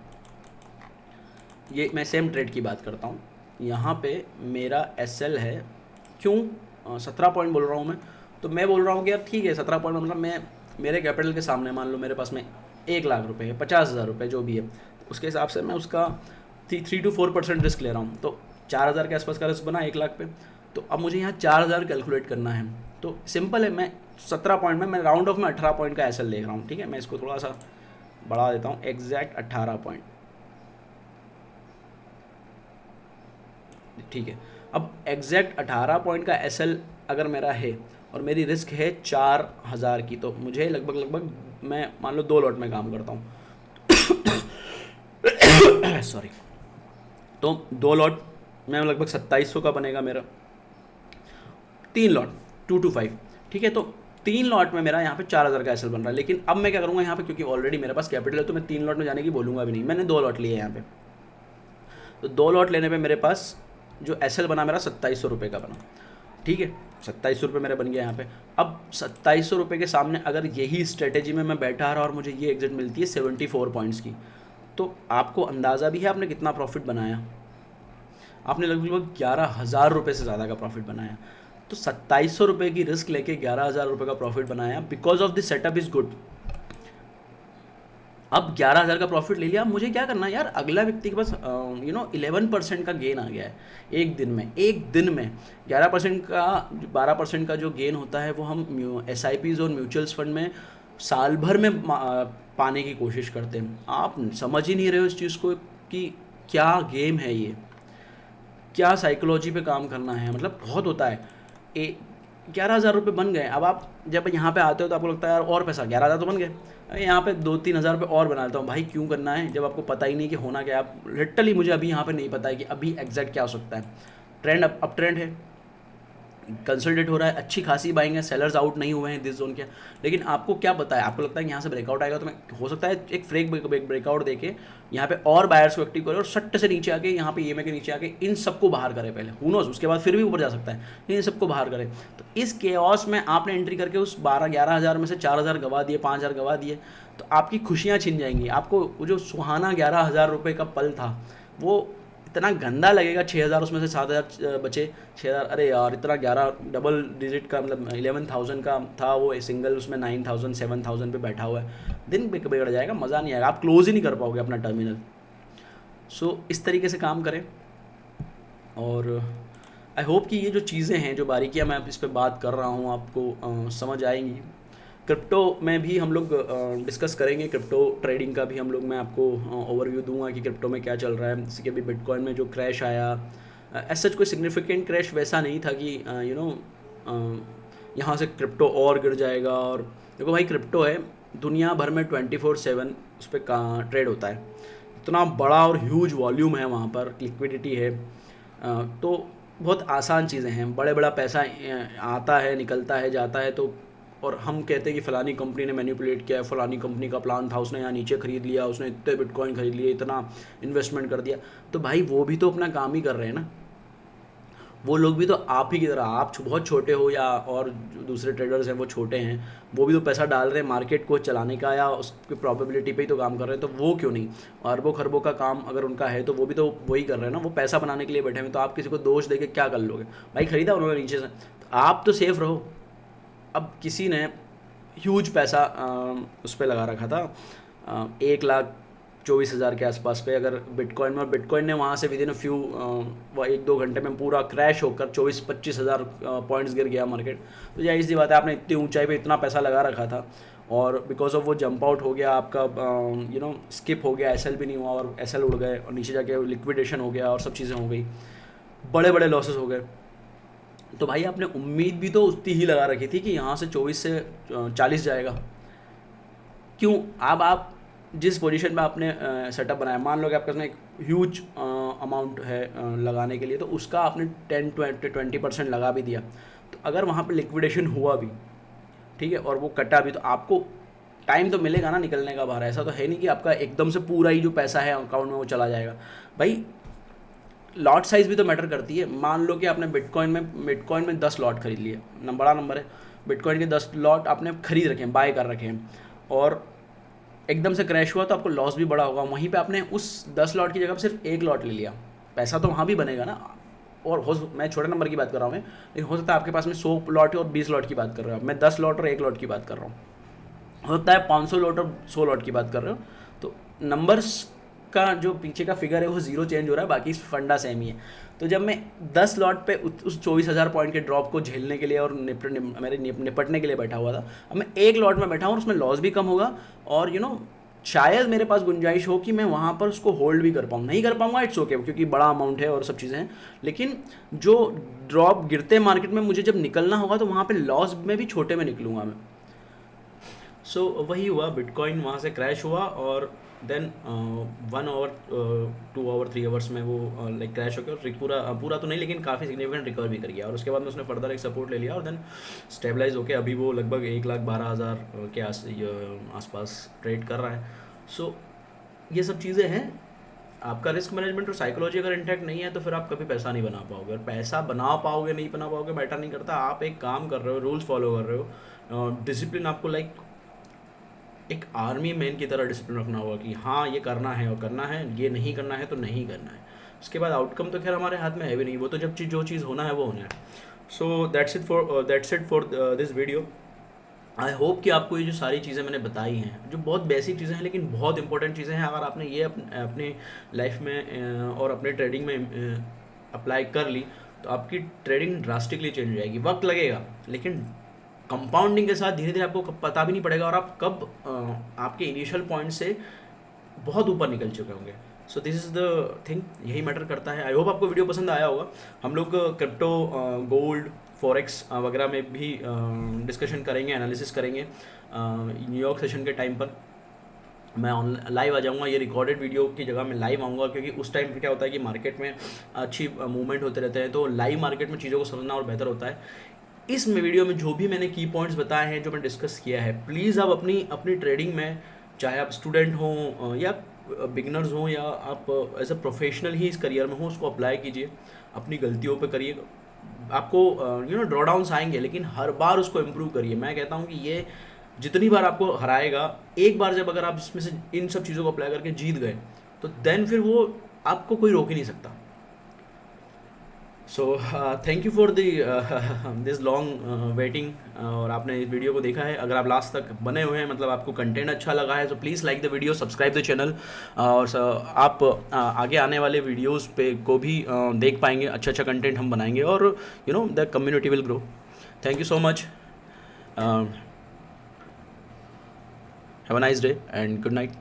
ये मैं सेम ट्रेड की बात करता हूँ, यहाँ पे मेरा SL है, क्यों 17 पॉइंट बोल रहा हूँ मैं, तो मैं बोल रहा हूँ कि यार ठीक है 17 पॉइंट, मतलब मैं मेरे कैपिटल के सामने मान लो मेरे पास में 1 लाख रुपए है, 50,000 रुपये जो भी है, तो उसके हिसाब से मैं उसका 3 to 4% रिस्क ले रहा हूँ। तो 4,000 के आसपास का रिस्क बना 1 लाख पे। तो अब मुझे यहाँ 4,000 कैलकुलेट करना है। तो सिंपल है, मैं 17 पॉइंट में, मैं राउंड ऑफ में 18 पॉइंट का SL देख रहा हूँ। ठीक है, मैं इसको थोड़ा सा बढ़ा देता हूँ, एग्जैक्ट 18 पॉइंट। ठीक है, अब एग्जैक्ट 18 पॉइंट का SL अगर मेरा है और मेरी रिस्क है 4,000 की, तो मुझे लगभग मैं मान लो 2 लॉट में काम करता हूँ। सॉरी, तो 2 लॉट में लगभग 2700 का बनेगा मेरा। 3 लॉट 2 to 5, ठीक है, तो 3 लॉट में मेरा यहाँ पे 4,000 का SL बन रहा है। लेकिन अब मैं क्या करूँगा यहाँ पे, क्योंकि ऑलरेडी मेरे पास कैपिटल है तो मैं 3 लॉट में जाने की बोलूँगा भी नहीं, मैंने 2 लॉट लिए यहाँ पे। तो 2 लॉट लेने पे मेरे पास जो SL बना मेरा 2700 रुपये का बना। ठीक है, 2700 रुपये मेरा बन गया यहाँ पे। अब 2700 रुपये के सामने अगर यही स्ट्रेटेजी में मैं बैठा रहा और मुझे ये एग्जिट मिलती है 74 पॉइंट्स की, तो आपको अंदाज़ा भी है आपने कितना प्रॉफिट बनाया। आपने लगभग 11,000 रुपये से ज़्यादा का प्रॉफिट बनाया। तो 2700 रुपये की रिस्क लेके 11,000 रुपये का प्रॉफिट बनाया, because of this setup is good. अब 11,000 का प्रॉफिट ले लिया, अब मुझे क्या करना है यार, अगला व्यक्ति के पास 11% का गेन आ गया है एक दिन में। 11% का 12% का जो गेन होता है वो हम SIPs और म्यूचुअल्स फंड में साल भर में पाने की कोशिश करते हैं। आप समझ ही नहीं रहे हो इस चीज़ को कि क्या गेम है ये, क्या साइकोलॉजी पे काम करना है, मतलब बहुत होता है। 11,000 रुपये बन गए। अब आप जब यहाँ पे आते हो तो आपको लगता है यार और पैसा, 11,000 तो बन गए, यहाँ पे 2-3 हज़ार रुपये और बना लेता हूँ। भाई क्यों करना है जब आपको पता ही नहीं कि होना क्या है। आप लिटरली, मुझे अभी यहाँ पे नहीं पता है कि अभी एग्जैक्ट क्या हो सकता है। ट्रेंड अप ट्रेंड है, कंसल्टेट हो रहा है, अच्छी खासी बाइंग है, सेलर्स आउट नहीं हुए हैं दिस जोन के। लेकिन आपको क्या पता है, आपको लगता है कि यहाँ से ब्रेकआउट आएगा तो मैं हो सकता है एक ब्रेकआउट देके यहाँ पे और बायर्स को एक्टिव करे और सट्ट से नीचे आके यहाँ पे EMA के नीचे आके इन सबको बाहर करे पहले, हु नोस, उसके बाद फिर भी ऊपर जा सकता है, इन सबको बाहर करे। तो इस केओस में आपने एंट्री करके उस 12-11 हज़ार में से 4,000 गवा दिए, 5,000 गवा दिए, तो आपकी खुशियाँ छिन जाएंगी। आपको वो जो सुहाना 11,000 रुपये का पल था वो इतना गंदा लगेगा। 6,000 उसमें से 7,000 बचे, 6,000, अरे यार इतना 11 डबल डिजिट का, मतलब 11,000 का था वो सिंगल, उसमें 9,000 7,000 पे बैठा हुआ है। दिन बिगड़ जाएगा, मज़ा नहीं आएगा, आप क्लोज ही नहीं कर पाओगे अपना टर्मिनल। सो इस तरीके से काम करें। और आई होप कि ये जो चीज़ें हैं, जो बारीकियाँ मैं इस पर बात कर रहा हूँ, आपको समझ आएंगी। क्रिप्टो में भी हम लोग डिस्कस करेंगे, क्रिप्टो ट्रेडिंग का भी हम लोग, मैं आपको ओवरव्यू दूंगा कि क्रिप्टो में क्या चल रहा है। जैसे कि अभी बिटकॉइन में जो क्रैश आया, ऐसा कोई सिग्निफिकेंट क्रैश वैसा नहीं था कि यहाँ से क्रिप्टो और गिर जाएगा। और देखो भाई, क्रिप्टो है, दुनिया भर में 24/7 उस पर ट्रेड होता है, इतना बड़ा और ह्यूज वॉल्यूम है वहाँ पर, लिक्विडिटी है, तो बहुत आसान चीज़ें हैं। बड़ा पैसा आता है, निकलता है, जाता है, तो और हम कहते हैं कि फ़लानी कंपनी ने मैनिपुलेट किया है, फ़लानी कंपनी का प्लान था, उसने यहाँ नीचे ख़रीद लिया, उसने इतने बिटकॉइन खरीद लिए, इतना इन्वेस्टमेंट कर दिया। तो भाई वो भी तो अपना काम ही कर रहे हैं ना, वो लोग भी तो आप ही की तरह, आप बहुत छोटे हो या और जो दूसरे ट्रेडर्स हैं वो छोटे हैं, वो भी तो पैसा डाल रहे हैं मार्केट को चलाने का या उसकी प्रोबेबिलिटी पे ही तो काम कर रहे हैं, तो वो क्यों नहीं? अरबों खरबों का काम अगर उनका है तो वो भी तो वही कर रहे हैं ना, वो पैसा बनाने के लिए बैठे हैं, तो आप किसी को दोष दे के क्या कर लोगे? भाई खरीदा उन्होंने नीचे से, तो आप तो सेफ रहो। अब किसी ने ह्यूज पैसा उस पर लगा रखा था 1,24,000 के आसपास पे, अगर बिटकॉइन में, और बिटकॉइन ने वहाँ से विद इन फ्यू 1-2 घंटे में पूरा क्रैश होकर 24-25 हज़ार पॉइंट्स गिर गया मार्केट। तो जाहिर सी बात है, आपने इतनी ऊंचाई पे इतना पैसा लगा रखा था और बिकॉज ऑफ वो जंप आउट हो गया आपका, स्किप हो गया, एसएल भी नहीं हुआ और एसएल उड़ गए और नीचे जाके लिक्विडेशन हो गया और सब चीज़ें हो गई, बड़े बड़े लॉसेस हो गए। तो भाई आपने उम्मीद भी तो उतनी ही लगा रखी थी कि यहाँ से 24 से 40 जाएगा। क्यों? अब आप जिस पोजीशन में आपने सेटअप बनाया, मान लो कि आपके पास में एक ह्यूज अमाउंट है लगाने के लिए, तो उसका आपने 10-20% लगा भी दिया, तो अगर वहाँ पे लिक्विडेशन हुआ भी, ठीक है, और वो कटा भी, तो आपको टाइम तो मिलेगा ना निकलने का बाहर। ऐसा तो है नहीं कि आपका एकदम से पूरा ही जो पैसा है अकाउंट में वो चला जाएगा। भाई लॉट साइज़ भी तो मैटर करती है। मान लो कि आपने बिटकॉइन में 10 लॉट खरीद लिए, बड़ा नंबर है, बिटकॉइन के 10 लॉट आपने खरीद रखे हैं, बाय कर रखे हैं, और एकदम से क्रैश हुआ तो आपको लॉस भी बड़ा होगा। वहीं पे आपने उस 10 लॉट की जगह पर सिर्फ 1 लॉट ले लिया, पैसा तो वहाँ भी बनेगा ना। और मैं छोटे नंबर की बात कर रहा हूँ मैं, लेकिन हो सकता है आपके पास में 100 लॉट और 20 लॉट की बात कर रहे हो, मैं 10 लॉट और 1 लॉट की बात कर रहा हूँ। हो सकता है 500 लॉट और 100 लॉट की बात कर रहे हो, तो नंबर्स का जो पीछे का फिगर है वो जीरो चेंज हो रहा है, बाकी फंडा सेम ही है। तो जब मैं 10 लॉट पे उस 24,000 पॉइंट के ड्रॉप को झेलने के लिए और निपटने के लिए बैठा हुआ था, अब मैं 1 लॉट में बैठा हूँ और उसमें लॉस भी कम होगा, और शायद मेरे पास गुंजाइश हो कि मैं वहाँ पर उसको होल्ड भी कर पाऊँ। नहीं कर पाऊँगा, इट्स ओके, क्योंकि बड़ा अमाउंट है और सब चीज़ें हैं, लेकिन जो ड्रॉप गिरते मार्केट में मुझे जब निकलना होगा तो वहाँ पे लॉस में भी छोटे में निकलूँगा मैं। सो वही हुआ, बिटकॉइन वहाँ से क्रैश हुआ और देन 1 आवर 2 आवर 3 आवर्स में वो लाइक क्रैश हो गया, और पूरा तो नहीं लेकिन काफ़ी सिग्निफिकेंट रिकवर भी कर गया, और उसके बाद में उसने फर्दर एक सपोर्ट ले लिया और देन स्टेबलाइज होकर अभी वो लगभग 1,12,000 के आसपास ट्रेड कर रहा है। सो ये सब चीज़ें हैं। आपका रिस्क मैनेजमेंट और साइकोलॉजी अगर इंटैक्ट नहीं है तो फिर आप कभी पैसा नहीं बना पाओगे, और पैसा बना पाओगे नहीं बना पाओगे मैटर नहीं करता। आप एक काम कर रहे हो, रूल्स फॉलो कर रहे हो, डिसिप्लिन आपको लाइक एक आर्मी मैन की तरह डिसिप्लिन रखना होगा कि हाँ ये करना है और करना है, ये नहीं करना है तो नहीं करना है। उसके बाद आउटकम तो खैर हमारे हाथ में है भी नहीं, वो तो जब जो चीज़ होना है वो होना है। So that's it for this video. I hope कि आपको ये जो सारी चीज़ें मैंने बताई हैं, जो बहुत बेसिक चीज़ें हैं लेकिन बहुत इंपॉर्टेंट चीज़ें हैं, अगर आपने ये अपने लाइफ में और अपने ट्रेडिंग में अप्लाई कर ली तो आपकी ट्रेडिंग ड्रास्टिकली चेंज हो जाएगी। वक्त लगेगा लेकिन कंपाउंडिंग के साथ धीरे धीरे आपको पता भी नहीं पड़ेगा और आप कब आपके इनिशियल पॉइंट से बहुत ऊपर निकल चुके होंगे। सो दिस इज़ द थिंग, यही मैटर करता है। आई होप आपको वीडियो पसंद आया होगा। हम लोग क्रिप्टो, गोल्ड, फॉरेक्स वगैरह में भी डिस्कशन करेंगे, एनालिसिस करेंगे। न्यूयॉर्क सेशन के टाइम पर मैं लाइव आ जाऊँगा, ये रिकॉर्डेड वीडियो की जगह मैं लाइव आऊँगा, क्योंकि उस टाइम पे क्या होता है कि मार्केट में अच्छी मूवमेंट होते रहते हैं, तो लाइव मार्केट में चीज़ों को समझना और बेहतर होता है। इस वीडियो में जो भी मैंने की पॉइंट्स बताए हैं, जो मैं डिस्कस किया है, प्लीज़ आप अपनी ट्रेडिंग में, चाहे आप स्टूडेंट हों या बिगनर्स हों या आप एज अ प्रोफेशनल ही इस करियर में हो, उसको अप्लाई कीजिए, अपनी गलतियों पे करिए। आपको ड्रॉ डाउन्स आएंगे लेकिन हर बार उसको इम्प्रूव करिए। मैं कहता हूँ कि ये जितनी बार आपको हराएगा, एक बार जब अगर आप इसमें से इन सब चीज़ों को अप्लाई करके जीत गए तो देन फिर वो आपको कोई रोक ही नहीं सकता। So thank you for this long waiting, और आपने इस वीडियो को देखा है। अगर आप लास्ट तक बने हुए हैं, मतलब आपको कंटेंट अच्छा लगा है, तो please like the video, subscribe the channel, और आप आगे आने वाले वीडियोस पे को भी देख पाएंगे। अच्छा कंटेंट हम बनाएंगे और the community will grow. Thank you so much, have a nice day and good night.